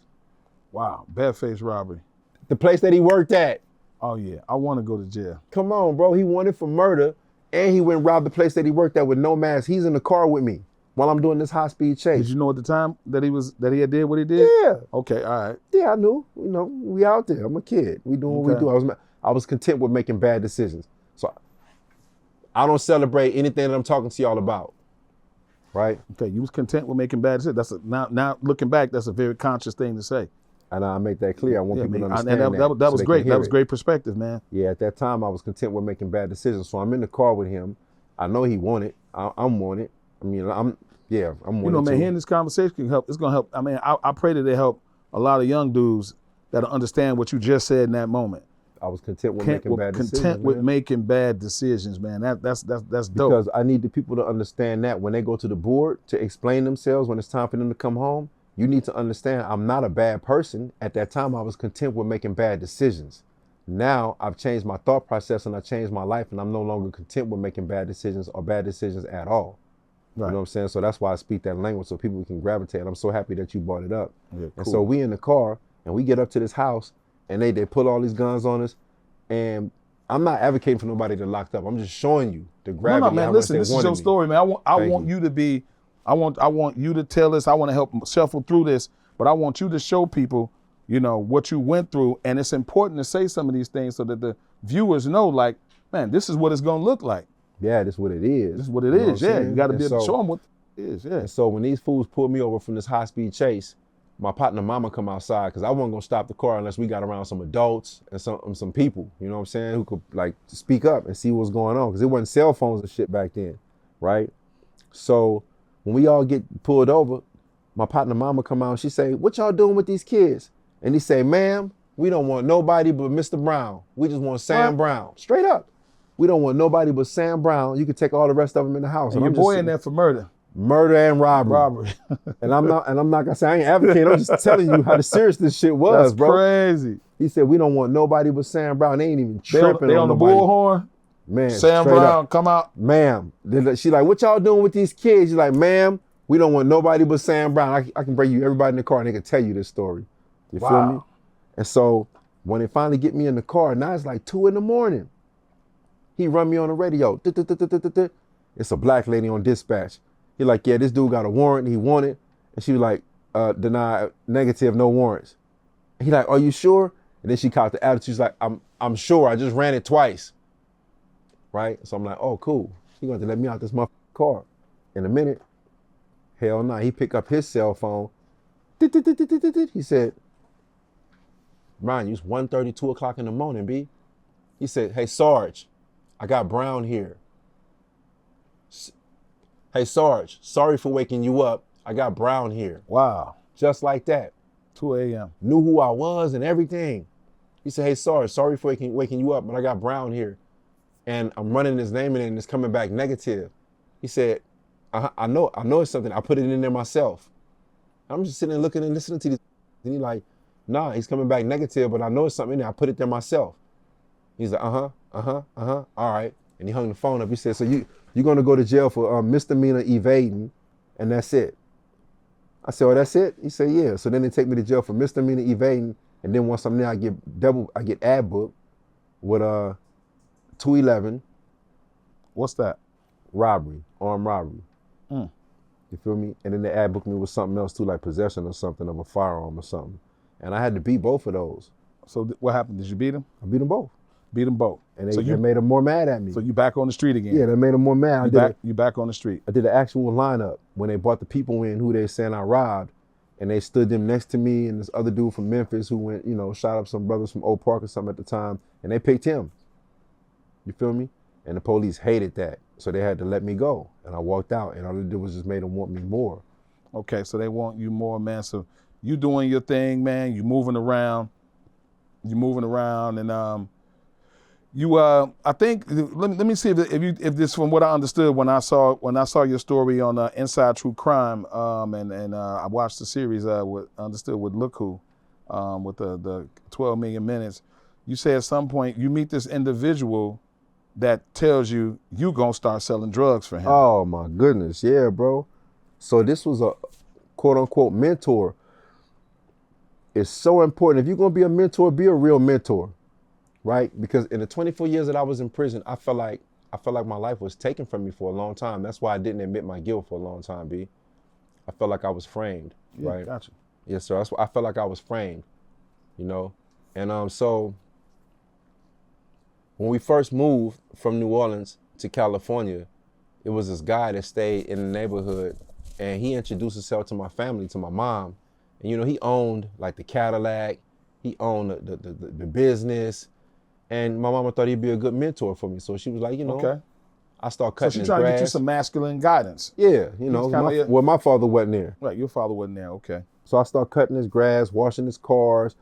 Wow, bad-faced robbery. The place that he worked at. Oh yeah, I want to go to jail. Come on, bro. He wanted for murder, and he went robbed the place that he worked at with no mask. He's in the car with me while I'm doing this high-speed chase. Did you know at the time that he had did what he did? Yeah. Okay, all right. Yeah, I knew. You know, we out there. I'm a kid. We doing what we do. I was content with making bad decisions. So I don't celebrate anything that I'm talking to y'all about, right? Okay, you was content with making bad decisions. Now looking back, that's a very conscious thing to say. And I make that clear. I want people to understand that was great. That was great perspective, man. Yeah, at that time, I was content with making bad decisions. So I'm in the car with him. I know he wanted. I'm wanted. I mean, I'm wanted. You know, man, too. hearing this conversation can help. It's gonna help. I mean, I pray that it help a lot of young dudes that'll understand what you just said in that moment. I was content with making bad decisions. Content with making bad decisions, man. That's dope. Because I need the people to understand that when they go to the board to explain themselves, when it's time for them to come home, you need to understand I'm not a bad person. At that time, I was content with making bad decisions. Now I've changed my thought process and I changed my life, and I'm no longer content with making bad decisions or bad decisions at all. Right. You know what I'm saying? So that's why I speak that language so people can gravitate. I'm so happy that you brought it up. Yeah, cool. And so we in the car and we get up to this house. And they put all these guns on us, and I'm not advocating for nobody to locked up. I'm just showing you the gravity. No, man. Listen, this is your story, man. I want you to be. I want you to tell us. I want to help shuffle through this, but I want you to show people, you know, what you went through, and it's important to say some of these things so that the viewers know, like, man, this is what it's gonna look like. Yeah, this is what it is. This is what it is. Yeah, you got to be able to show them what it is. Yeah. And so when these fools pulled me over from this high-speed chase, my partner mama come outside because I wasn't gonna stop the car unless we got around some adults and some people, you know what I'm saying, who could like speak up and see what's going on, because it wasn't cell phones and shit back then, right? So when we all get pulled over, my partner mama come out and she say, "What y'all doing with these kids?" And he say, "Ma'am, We don't want nobody but Mr. Brown. We just want Sam Brown. Straight up. We don't want nobody but Sam Brown. You can take all the rest of them in the house. And your boy in there for murder. Murder and robbery. and I'm not gonna say I ain't advocating. I'm just telling you how serious this shit was, That's bro. Crazy. He said we don't want nobody but Sam Brown. They ain't even tripping. They on the nobody. bullhorn. Man, Sam Brown, come out. Ma'am. She like, what y'all doing with these kids? She's like, ma'am, we don't want nobody but Sam Brown. I can bring you everybody in the car and they can tell you this story. You feel me? And so when they finally get me in the car, now it's like 2 a.m. He run me on the radio. It's a black lady on dispatch. He like, yeah, this dude got a warrant. He wanted. And she was like, deny, negative, no warrants. He like, are you sure? And then she caught the attitude. She's like, I'm sure. I just ran it twice. Right? So I'm like, oh, cool. He going to let me out this motherfucking car. In a minute, hell no. He picked up his cell phone. He said, Ryan, it's 1:30, 2 o'clock in the morning, B. He said, hey, Sarge, I got Brown here. Hey, Sarge, sorry for waking you up. I got Brown here. Wow. Just like that. 2 a.m. Knew who I was and everything. He said, hey, Sarge, sorry for waking you up, but I got Brown here. And I'm running his name in and it's coming back negative. He said, I know it's something. I put it in there myself. I'm just sitting there looking and listening to this. And he's like, nah, he's coming back negative, but I know it's something in there. I put it there myself. He's like, all right. And he hung the phone up. He said, so you're going to go to jail for misdemeanor evading, and that's it. I said, oh, that's it? He said, yeah. So then they take me to jail for misdemeanor evading, and then once I'm there, I get ad booked with 211. What's that? Robbery, armed robbery. You feel me? And then they ad booked me with something else too, like possession or something of a firearm or something. And I had to beat both of those. So what happened? Did you beat them? I beat them both. Beat them both. And they made them more mad at me. So you back on the street again? Yeah, they made them more mad. You back on the street. I did an actual lineup when they brought the people in who they saying I robbed, and they stood them next to me and this other dude from Memphis who went, shot up some brothers from Oak Park or something at the time, and they picked him. You feel me? And the police hated that, so they had to let me go. And I walked out, and all they did was just made them want me more. Okay, so they want you more, man. So you doing your thing, man. You moving around, and I think let me see if this from what I understood when I saw your story on Inside True Crime, and I watched the series with Look Who, with the 12 million minutes. You say at some point you meet this individual that tells you gonna start selling drugs for him. Oh my goodness, yeah, bro. So this was a quote unquote mentor. It's so important. If you're gonna be a mentor, be a real mentor, right? Because in the 24 years that I was in prison, I felt like my life was taken from me for a long time. That's why I didn't admit my guilt for a long time, B. I felt like I was framed, right? Gotcha. Yes, sir. That's why I felt like I was framed, And so when we first moved from New Orleans to California, it was this guy that stayed in the neighborhood, and he introduced himself to my family, to my mom. And he owned like the Cadillac, he owned the business, and my mama thought he'd be a good mentor for me. So she was like, okay. I start cutting his grass. So she trying to get you some masculine guidance. Yeah, my father wasn't there. Right, your father wasn't there, okay. So I start cutting his grass, washing his cars,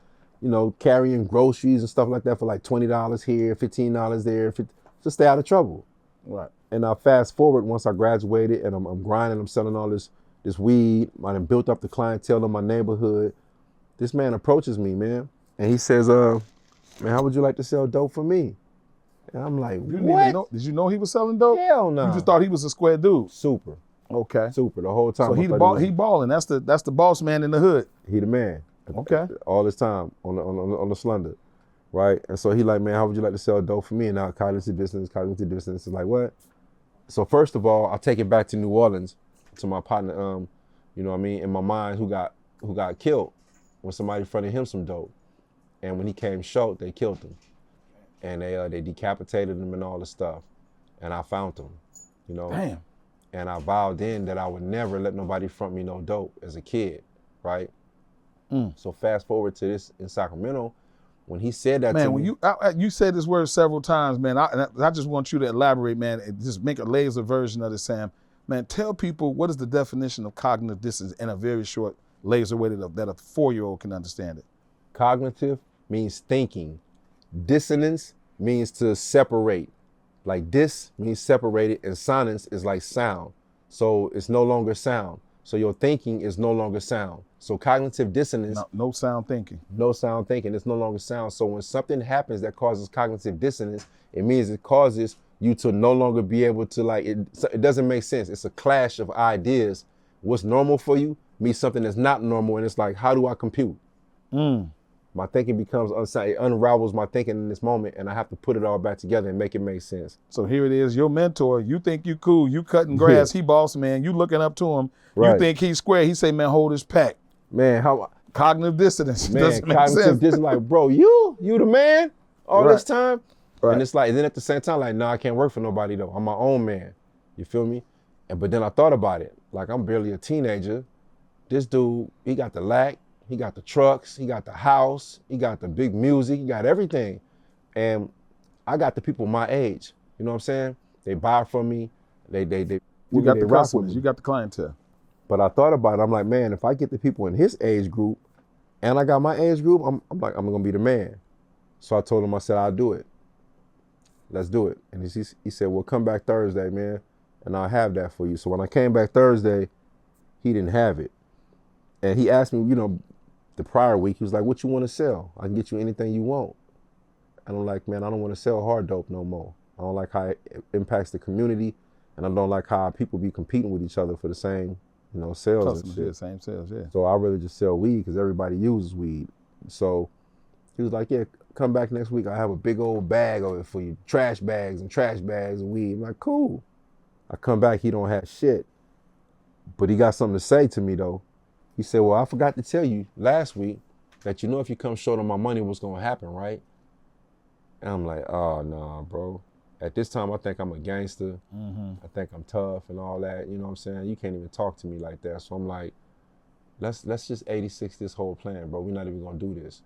carrying groceries and stuff like that for like $20 here, $15 there, to stay out of trouble. Right. And I fast forward once I graduated and I'm grinding, I'm selling all this weed. I done built up the clientele in my neighborhood. This man approaches me, man. And he says, man, how would you like to sell dope for me? And I'm like, what? Did you know he was selling dope? Hell no. You just thought he was a square dude? Super. Okay. Super, the whole time. So he balling. That's the boss man in the hood. He the man. Okay. All this time on the slender, right? And so he like, man, how would you like to sell dope for me? And now cognitive dissonance. It's like, what? So first of all, I take it back to New Orleans, to my partner, in my mind, who got killed when somebody fronted him some dope. And when he came short, they killed him. And they decapitated him and all the stuff. And I found him, Damn. And I vowed then that I would never let nobody front me no dope as a kid, right? So fast forward to this in Sacramento, when he said that to me. Man, you said this word several times, man. I just want you to elaborate, man, and just make a laser version of this, Sam. Man, tell people what is the definition of cognitive dissonance in a very short laser way that a 4-year-old can understand it. Cognitive means thinking. Dissonance means to separate. Like dis means separated, and sonance is like sound. So it's no longer sound. So your thinking is no longer sound. So cognitive dissonance. No sound thinking. No sound thinking. It's no longer sound. So when something happens that causes cognitive dissonance, it means it causes you to no longer be able to it doesn't make sense. It's a clash of ideas. What's normal for you means something that's not normal. And it's like, how do I compute? My thinking becomes unsound. It unravels my thinking in this moment, and I have to put it all back together and make it make sense. So here it is, your mentor, you think you cool, you cutting grass, he boss man, you looking up to him, you think he's square, he say, man, hold his pack. Man, how cognitive dissonance. Man, doesn't make cognitive sense. dissonance, like, bro, you the man all this time? Right. And it's like, and then at the same time, like, no, I can't work for nobody though. I'm my own man. You feel me? But then I thought about it. Like, I'm barely a teenager. This dude, he got the lack. He got the trucks, he got the house, he got the big music, he got everything. And I got the people my age, you know what I'm saying? They buy from me, they you got the customers, you got the clientele. But I thought about it, I'm like, man, if I get the people in his age group and I got my age group, I'm like, I'm gonna be the man. So I told him, I said, I'll do it. Let's do it. And he said, well, come back Thursday, man, and I'll have that for you. So when I came back Thursday, he didn't have it. And he asked me, you know, the prior week, he was like, what you want to sell? I can get you anything you want. And I'm like, man, I don't want to sell hard dope no more. I don't like how it impacts the community, and I don't like how people be competing with each other for the same, you know, sales customers, and shit. yeah, same sales, yeah. So I really just sell weed because everybody uses weed. So he was like, yeah, come back next week. I have a big old bag of it for you, trash bags of weed. I'm like, cool. I come back, he don't have shit. But he got something to say to me though. He said, well, I forgot to tell you last week that, you know, if you come short on my money, what's going to happen, right? And I'm like, oh, nah, bro. At this time, I think I'm a gangster. I think I'm tough and all that. You know what I'm saying? You can't even talk to me like that. So I'm like, let's just 86 this whole plan, bro. We're not even going to do this.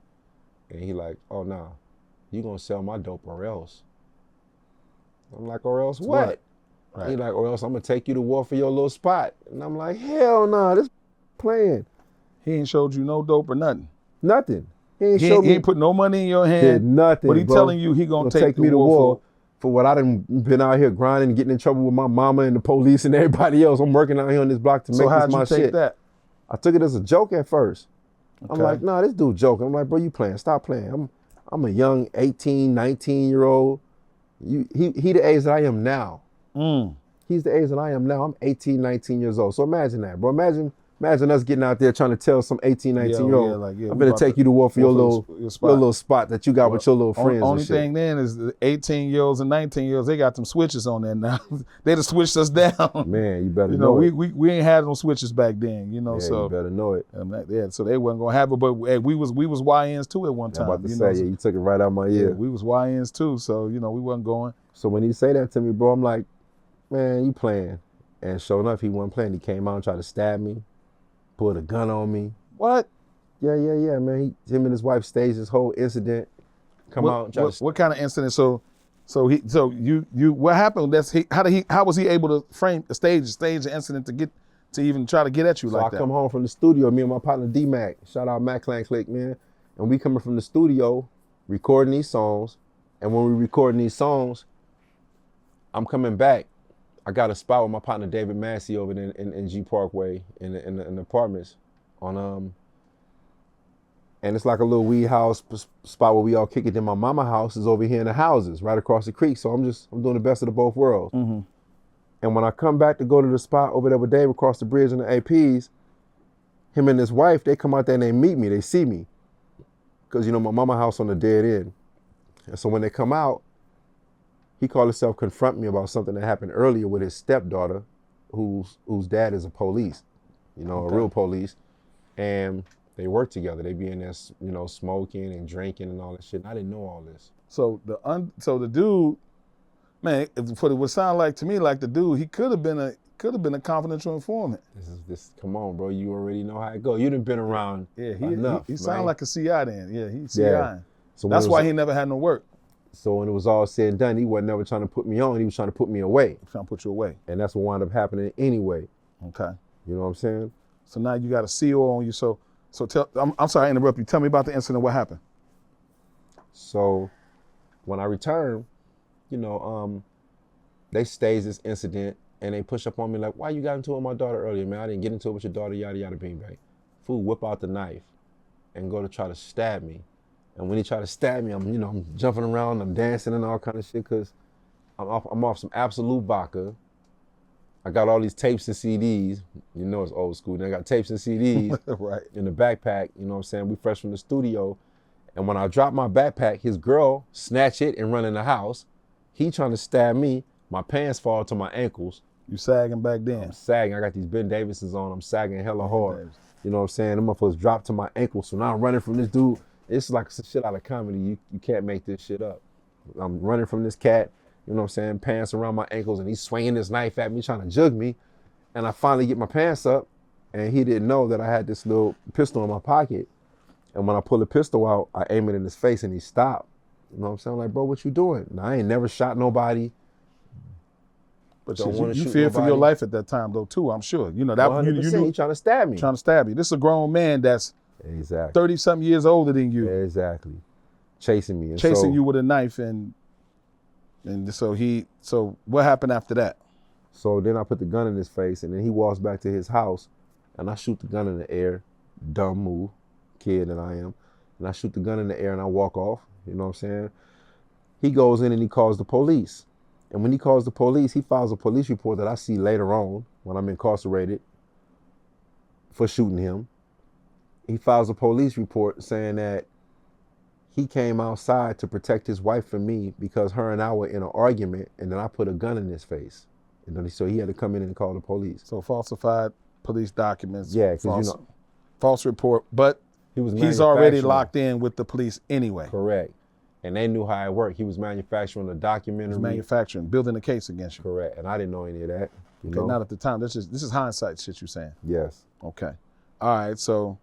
And he like, oh, nah, you going to sell my dope or else. I'm like, or else what? Right. He like, or else I'm going to take you to war for your little spot. And I'm like, hell nah, this playing. He ain't showed you no dope or nothing. Nothing. He ain't put no money in your hand. Did nothing. But he telling you he gonna take me to war for what I done been out here grinding and getting in trouble with my mama and the police and everybody else. I'm working out here on this block to make this my shit. So how'd you take that? I took it as a joke at first. Okay. I'm like, nah, this dude joking. I'm like, bro, you playing? Stop playing. I'm a young 18, 19-year-old. He the age that I am now. He's the age that I am now. I'm 18, 19 years old. So imagine that, bro. Imagine us getting out there trying to tell some 18, 19-year-old, I'm going to take you to war for your little spot that you got with your little friends. Only thing then is the 18-year-olds and 19-years, they got them switches on there now. They just switched us down. Man, you better know it. We ain't had no switches back then, you know. Yeah, so you better know it. Yeah, so they wasn't going to have it, but we was YNs too at one time. I'm about to say, you took it right out my ear. Yeah, we was YNs too, so, you know, we wasn't going. So when he say that to me, bro, I'm like, man, you playing. And sure enough, he wasn't playing. He came out and tried to stab me. Pulled a gun on me. What? Yeah, man. Him and his wife staged this whole incident. What kind of incident? So you what happened? How was he able to stage the incident to even try to get at you like that? So I come home from the studio, me and my partner D-Mac, shout out Mac Clan Click, man. And we coming from the studio, recording these songs. And when we recording these songs, I'm coming back. I got a spot with my partner David Massey over there in G Parkway in the apartments and it's like a little weed house spot where we all kick it. Then my mama house is over here in the houses right across the creek. So I'm doing the best of the both worlds. And when I come back to go to the spot over there with Dave across the bridge in the APs, him and his wife, they come out there and they meet me, they see me. Cause you know, my mama house on the dead end. And so when they come out, he called himself confront me about something that happened earlier with his stepdaughter, whose dad is a police, you know, a real police. And they work together. They be in there, you know, smoking and drinking and all that shit. And I didn't know all this. So the dude, man, for it would sound like to me like the dude, he could have been a confidential informant. Come on, bro. You already know how it go. You done been around. Yeah, he sound like a CI then. Yeah, he's CI. Yeah. So that's why he never had no work. So when it was all said and done, he wasn't never trying to put me on. He was trying to put me away. Trying to put you away. And that's what wound up happening anyway. Okay. You know what I'm saying? So now you got a CO on you. So tell. I'm sorry I interrupt you. Tell me about the incident. What happened? So when I returned, they staged this incident and they push up on me like, why you got into it with my daughter earlier, man? I didn't get into it with your daughter, yada, yada, bing, bang. Fool whip out the knife and go to try to stab me. And when he tried to stab me, I'm jumping around, I'm dancing and all kind of shit because I'm off some Absolute vodka. I got all these tapes and CDs. You know it's old school. Then I got tapes and CDs right. in the backpack. You know what I'm saying? We fresh from the studio. And when I drop my backpack, his girl snatch it and run in the house. He trying to stab me. My pants fall to my ankles. You sagging back then? I'm sagging. I got these Ben Davises on. I'm sagging hella hard. You know what I'm saying? Them motherfuckers dropped to my ankles. So now I'm running from this dude. It's like some shit out of comedy. You can't make this shit up. I'm running from this cat. You know what I'm saying? Pants around my ankles, and he's swinging this knife at me, trying to jug me. And I finally get my pants up, and he didn't know that I had this little pistol in my pocket. And when I pull the pistol out, I aim it in his face, and he stopped. You know what I'm saying? I'm like, bro, what you doing? Now, I ain't never shot nobody. But you feared for your life at that time, though, too, I'm sure. You know, that 100%, you knew he trying to stab me. Trying to stab you. This is a grown man that's exactly 30-something years older than you. Exactly. Chasing me. Chasing you with a knife, and so what happened after that? So then I put the gun in his face, and then he walks back to his house, and I shoot the gun in the air. Dumb move, kid that I am. And I shoot the gun in the air, and I walk off. You know what I'm saying? He goes in and he calls the police. And when he calls the police, he files a police report that I see later on when I'm incarcerated for shooting him. He files a police report saying that he came outside to protect his wife from me because her and I were in an argument, and then I put a gun in his face. And then so he had to come in and call the police. So falsified police documents. Yeah, because false report, but he's already locked in with the police anyway. Correct. And they knew how it worked. He was manufacturing a documentary. Building a case against you. Correct. And I didn't know any of that. Okay, not at the time. This is hindsight shit you're saying. Yes. Okay. All right. So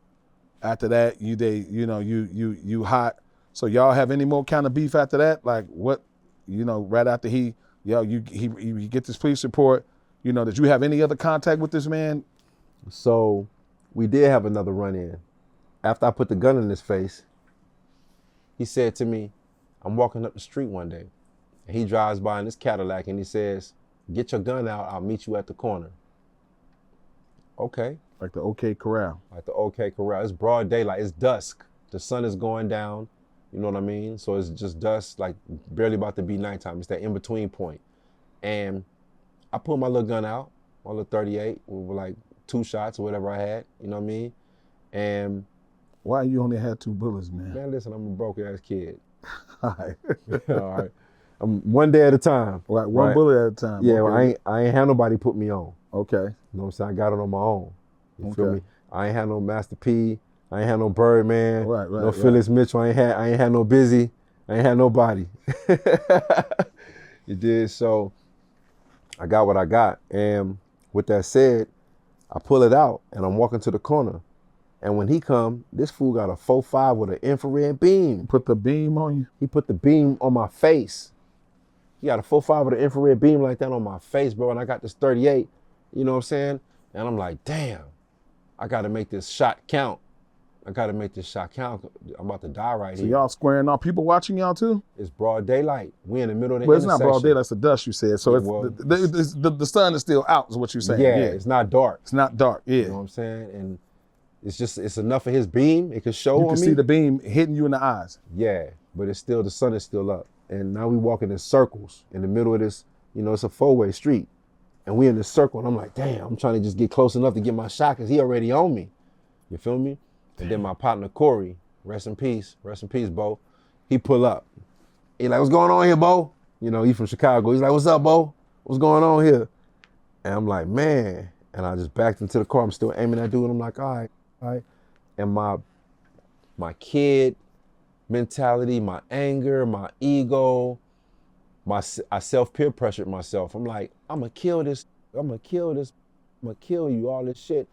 after that, you hot. So y'all have any more kind of beef after that? Like what, right after he get this police report, did you have any other contact with this man? So we did have another run-in. After I put the gun in his face, he said to me, I'm walking up the street one day, and he drives by in this Cadillac, and he says, get your gun out, I'll meet you at the corner. Okay. Like the OK Corral. Like the OK Corral. It's broad daylight, it's dusk. The sun is going down, you know what I mean? So it's just dusk, like barely about to be nighttime. It's that in-between point. And I pulled my little gun out, my little 38, with like 2 shots or whatever I had, you know what I mean? And why you only had 2 bullets, man? Man, listen, I'm a broke-ass kid. All right. All right. I'm one day at a time. Right, one bullet at a time. Yeah, okay. Well, I ain't had nobody put me on. Okay. You know what I'm saying? I got it on my own. You feel me? I ain't had no Master P. I ain't had no Birdman. Right. No Phyllis Mitchell. I ain't had no Busy. I ain't had nobody. You did. So I got what I got. And with that said, I pull it out and I'm walking to the corner. And when he come, this fool got a 4.5 with an infrared beam. Put the beam on you? He put the beam on my face. He got a 4.5 with an infrared beam like that on my face, bro. And I got this 38, you know what I'm saying? And I'm like, damn, I got to make this shot count. I'm about to die right here. So y'all squaring off. People watching y'all too? It's broad daylight. We in the middle of the intersection. But It's not broad daylight, it's the dust you said. So the sun is still out is what you're saying. Yeah, it's not dark. It's not dark, yeah. You know what I'm saying? And it's enough of his beam. It could show on me. You can see the beam hitting you in the eyes. Yeah, but the sun is still up. And now we walking in circles in the middle of this, it's a 4-way street. And we in this circle, and I'm like, damn, I'm trying to just get close enough to get my shot because he already on me. You feel me? And then my partner, Corey, rest in peace, Bo, he pull up. He like, what's going on here, Bo? He from Chicago. He's like, what's up, Bo? What's going on here? And I'm like, man. And I just backed into the car. I'm still aiming at dude. And I'm like, all right. And my kid mentality, my anger, my ego, I self-peer pressured myself. I'm like, I'm going to kill this. I'm going to kill you, all this shit.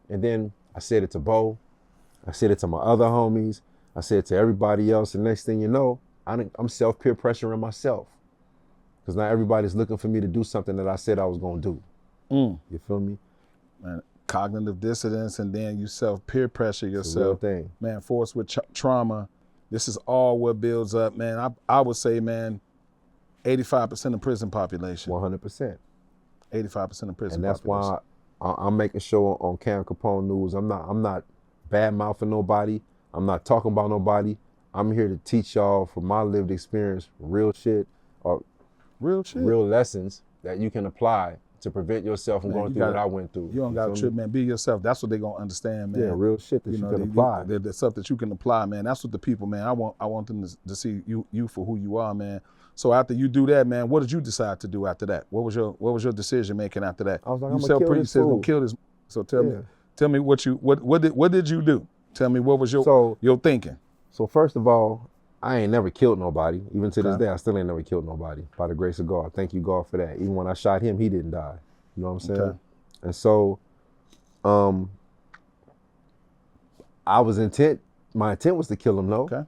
And then I said it to Bo. I said it to my other homies. I said it to everybody else. And next thing you know, I'm self-peer pressuring myself. Because now everybody's looking for me to do something that I said I was going to do. You feel me? Man, cognitive dissonance, and then you self-peer pressure yourself. It's a real thing. Man, forced with trauma, This is all what builds up, man. I would say, man, 85% of prison population. 100%. 85% of prison And that's population. why I'm making sure on Cam Capone News, I'm not bad mouthing nobody. I'm not talking about nobody. I'm here to teach y'all from my lived experience, real shit, or real lessons that you can apply to prevent yourself from going through what I went through. You don't got to trip, man. Be yourself. That's what they're going to understand, man. Yeah, real shit that you can apply. The stuff that you can apply, man. That's what the people, man, I want them to see you for who you are, man. So after you do that, man, what did you decide to do after that? What was your decision making after that? I was like, you I'm gonna kill this. So tell me what did you do? Tell me what was your thinking? So first of all, I ain't never killed nobody. Even to this day, I still ain't never killed nobody. By the grace of God. Thank you, God, for that. Even when I shot him, he didn't die. You know what I'm saying? Okay. And so my intent was to kill him, though. Okay.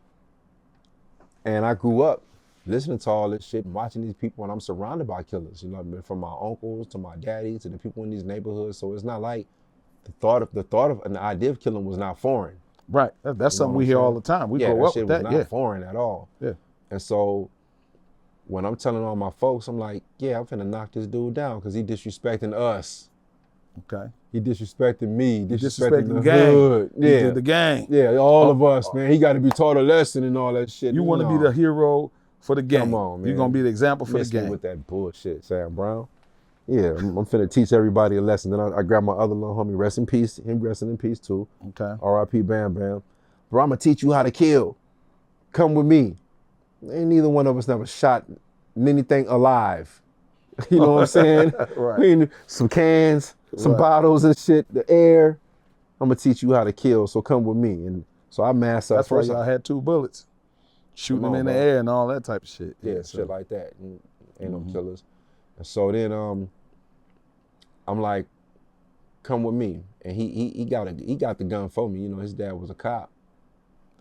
And I grew up listening to all this shit and watching these people, and I'm surrounded by killers. You know, from my uncles to my daddy to the people in these neighborhoods. So it's not like the thought of an idea of killing was not foreign. Right. That's something we hear all the time. We grow up with that. That shit was not foreign at all. Yeah. And so when I'm telling all my folks, I'm like, yeah, I'm finna knock this dude down because he disrespecting us. Okay. He disrespecting me. Disrespecting the gang. hood. Yeah. The gang. Yeah, all of us, man. He got to be taught a lesson and all that shit. You want to be the hero for the gang. Come on, man. You're going to be the example for the gang. With that bullshit, Sam Brown. Yeah, I'm finna teach everybody a lesson. Then I grabbed my other little homie, rest in peace. Him resting in peace too. Okay. R.I.P. Bam Bam. Bro, I'm gonna teach you how to kill. Come with me. Ain't neither one of us never shot anything alive. You know what I'm saying? Right. We need some cans, some bottles and shit, the air. I'm gonna teach you how to kill, so come with me. And so I masked up. That's why y'all had 2 bullets. Shooting them in the air and all that type of shit. Yeah, shit like that. Ain't no killers. And so then I'm like, come with me. And he got the gun for me. You know, his dad was a cop.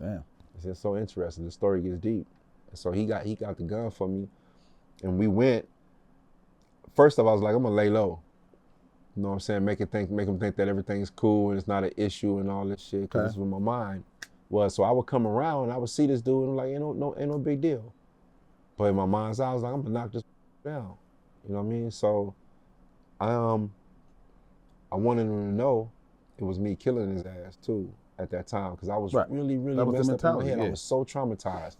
Damn. It's so interesting. The story gets deep. And so he got the gun for me. And we went. First off, I was like, I'm gonna lay low. You know what I'm saying? Make him think that everything's cool and it's not an issue and all this shit. Because this is what my mind was. So I would come around and I would see this dude and I'm like, ain't no big deal. But in my mind's eye, I was like, I'm gonna knock this down. You know what I mean? So I wanted him to know it was me killing his ass too at that time because I was really messed up in my head. I was so traumatized.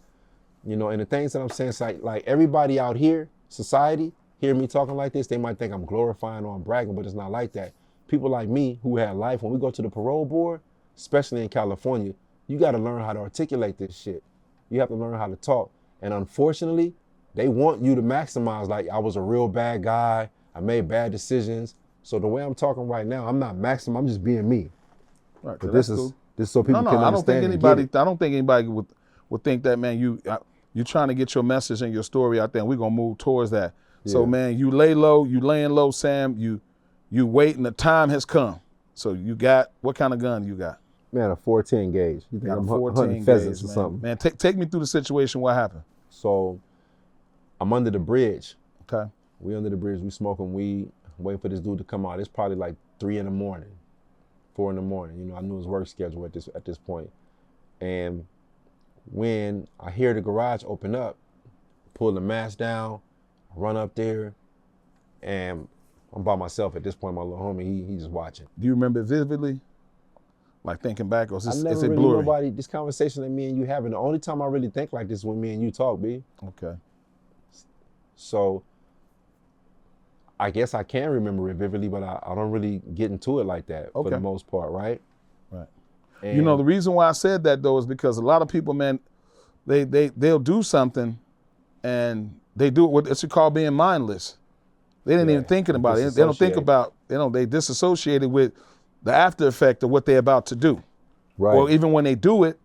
You know, and the things that I'm saying is like everybody out here, society, hear me talking like this, they might think I'm glorifying or I'm bragging, but it's not like that. People like me who had life, when we go to the parole board, especially in California, you got to learn how to articulate this shit. You have to learn how to talk. And unfortunately, they want you to maximize like I was a real bad guy. I made bad decisions. So the way I'm talking right now, I'm not maximum. I'm just being me. Right. But this is so people can understand. I don't think anybody would think that, man. You trying to get your message and your story out there. And we're gonna move towards that. Yeah. So man, you lay low. You laying low, Sam. You wait, and the time has come. So you got what kind of gun you got? Man, a 410 gauge. You think I'm 14 hunting pheasants or something? Man, take me through the situation. What happened? So I'm under the bridge. Okay. We under the bridge. We smoking weed. Waiting for this dude to come out. It's probably like 3 in the morning, 4 in the morning. You know, I knew his work schedule at this point. And when I hear the garage open up, pull the mask down, run up there, and I'm by myself at this point. My little homie, he's just watching. Do you remember it vividly? Like thinking back, or is it really blurry? This conversation that me and you having, the only time I really think like this is when me and you talk, B. Okay. So I guess I can remember it vividly, but I don't really get into it like that for the most part, right? Right. And you know, the reason why I said that though is because a lot of people, man, they'll do something and they do what it's called being mindless. They didn't even thinking about it. They don't think about, they disassociated with the after effect of what they're about to do. Right. Or even when they do it,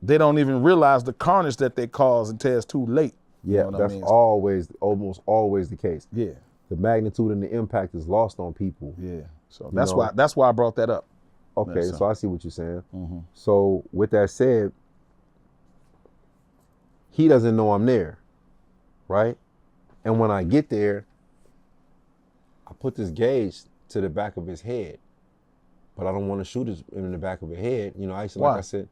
they don't even realize the carnage that they cause until it's too late. Yeah, that's almost always the case. Yeah. The magnitude and the impact is lost on people. Yeah. So that's why I brought that up. Okay, so I see what you're saying. Mm-hmm. So with that said, he doesn't know I'm there, right? And when I get there, I put this gauge to the back of his head, but I don't want to shoot him in the back of his head. You know, like I said,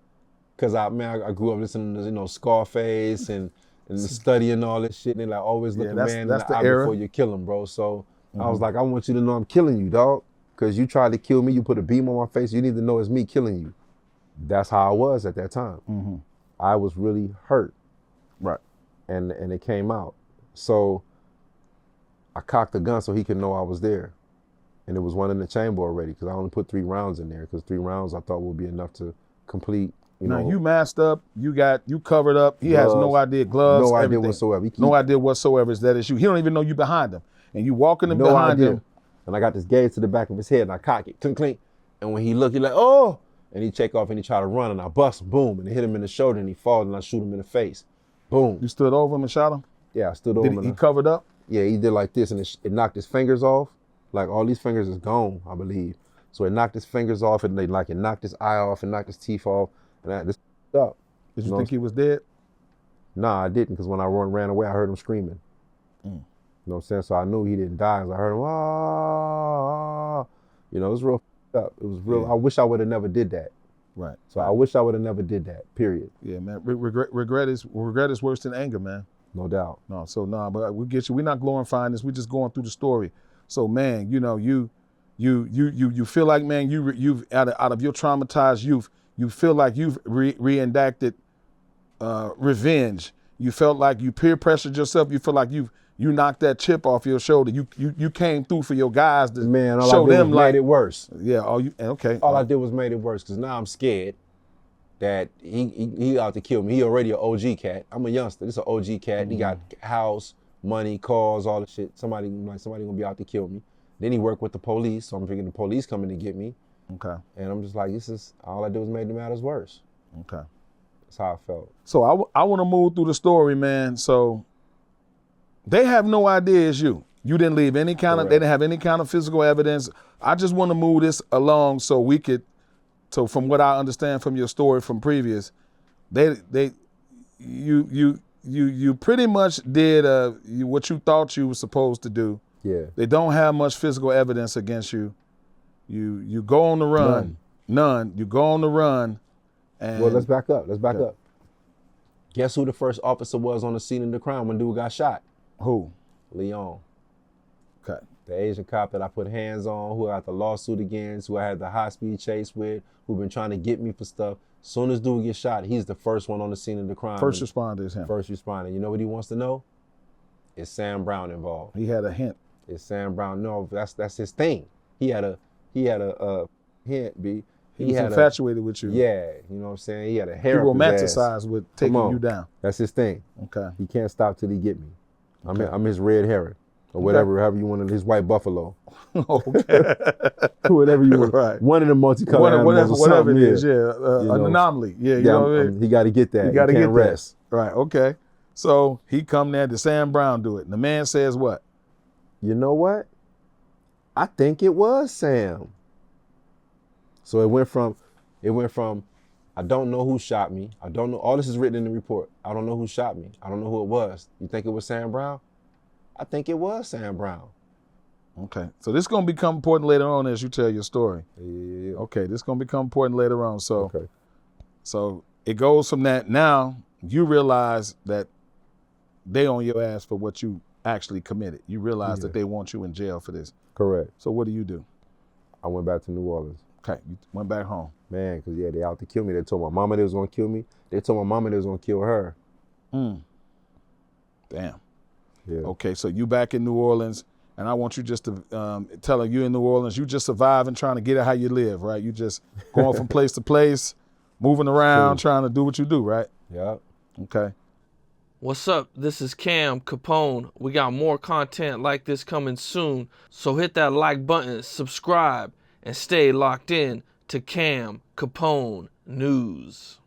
Cause I grew up listening to, you know, Scarface and studying all this shit, and they like always look a man in the eye before you kill him, bro. So I was like, I want you to know I'm killing you, dog. Cause you tried to kill me, you put a beam on my face, you need to know it's me killing you. That's how I was at that time. I was really hurt. Right. And it came out. So I cocked the gun so he could know I was there. And it was one in the chamber already, because I only put 3 rounds in there, because 3 rounds I thought would be enough to complete. Now you masked up, you covered up. He has no idea, gloves, no everything. idea whatsoever. No idea whatsoever that it's you. He don't even know you behind him, and you walking him behind him. And I got this gauge to the back of his head, and I cock it, clink, clink. And when he looked, he like, oh, and he check off and he try to run, and I bust him, boom, and it hit him in the shoulder, and he falls, and I shoot him in the face, boom. You stood over him and shot him? Yeah, I stood over him. He covered up? Yeah, he did like this, and it knocked his fingers off. Like all these fingers is gone, I believe. So it knocked his fingers off, and it knocked his eye off, and knocked his teeth off, and this up. Did you think he was dead? Nah, I didn't, because when I ran away, I heard him screaming. You know what I'm saying? So I knew he didn't die, as I heard him, ah. You know, it was real up. It was real. Yeah. I wish I would have never did that. Right. So I wish I would have never did that, period. Yeah, man. Regret is worse than anger, man. No doubt. No, so but we get you. We're not glorifying this. We're just going through the story. So, man, you know, you feel like, man, you've out of your traumatized youth, you feel like you've reenacted revenge. You felt like you peer pressured yourself. You feel like you knocked that chip off your shoulder. You came through for your guys to show them like made it worse. Yeah. Okay. All I did was made it worse, because now I'm scared that he out to kill me. He already an OG cat. I'm a youngster. This is an OG cat. He got house, money, cars, all the shit. Somebody gonna be out to kill me. Then he worked with the police, so I'm thinking the police coming to get me. Okay. And I'm just like, this is all I did was made the matters worse. Okay. That's how I felt. So I want to move through the story, man. So they have no idea it's you. You didn't leave any kind of, they didn't have any kind of physical evidence. I just want to move this along so from what I understand from your story from previous, you pretty much did what you thought you were supposed to do. Yeah. They don't have much physical evidence against you. You go on the run. None. You go on the run. And well, let's back up. Guess who the first officer was on the scene of the crime when dude got shot? Who? Leon. Okay. The Asian cop that I put hands on, who I got the lawsuit against, who I had the high-speed chase with, who been trying to get me for stuff. Soon as dude gets shot, he's the first one on the scene of the crime. First responder is him. First responder. You know what he wants to know? Is Sam Brown involved? He had a hint. Is Sam Brown? No, that's his thing. He had a hint, B. He was infatuated with you. Yeah, you know what I'm saying? He had a hair He up his ass. romanticized with taking you down. That's his thing. Okay. He can't stop till he get me. Okay. I'm his red heron. Or whatever, however you want it, his white buffalo. Okay. Whatever you want. Right. One of the multicolored animals whatever it is, an anomaly. Yeah, you know what I mean? He got to get that. He got to get rest. That. Right, okay. So he come there, did Sam Brown do it? And the man says what? You know what? I think it was Sam. So it went from, I don't know who shot me. I don't know, all this is written in the report. I don't know who shot me. I don't know who it was. You think it was Sam Brown? I think it was Sam Brown. Okay, so this is going to become important later on as you tell your story. Yeah. Okay, this is going to become important later on. So, okay. So it goes from that. Now you realize that they on your ass for what you actually committed. You realize that they want you in jail for this. Correct. So what do? I went back to New Orleans. Okay, you went back home. Man, because they out to kill me. They told my mama they was going to kill me. They told my mama they was going to kill her. Damn. Yeah. Okay, so you back in New Orleans, and I want you just to tell her you in New Orleans, you just surviving, trying to get it how you live, right? You just going from place to place, moving around, trying to do what you do, right? Yeah. Okay. What's up? This is Cam Capone. We got more content like this coming soon, so hit that like button, subscribe, and stay locked in to Cam Capone News.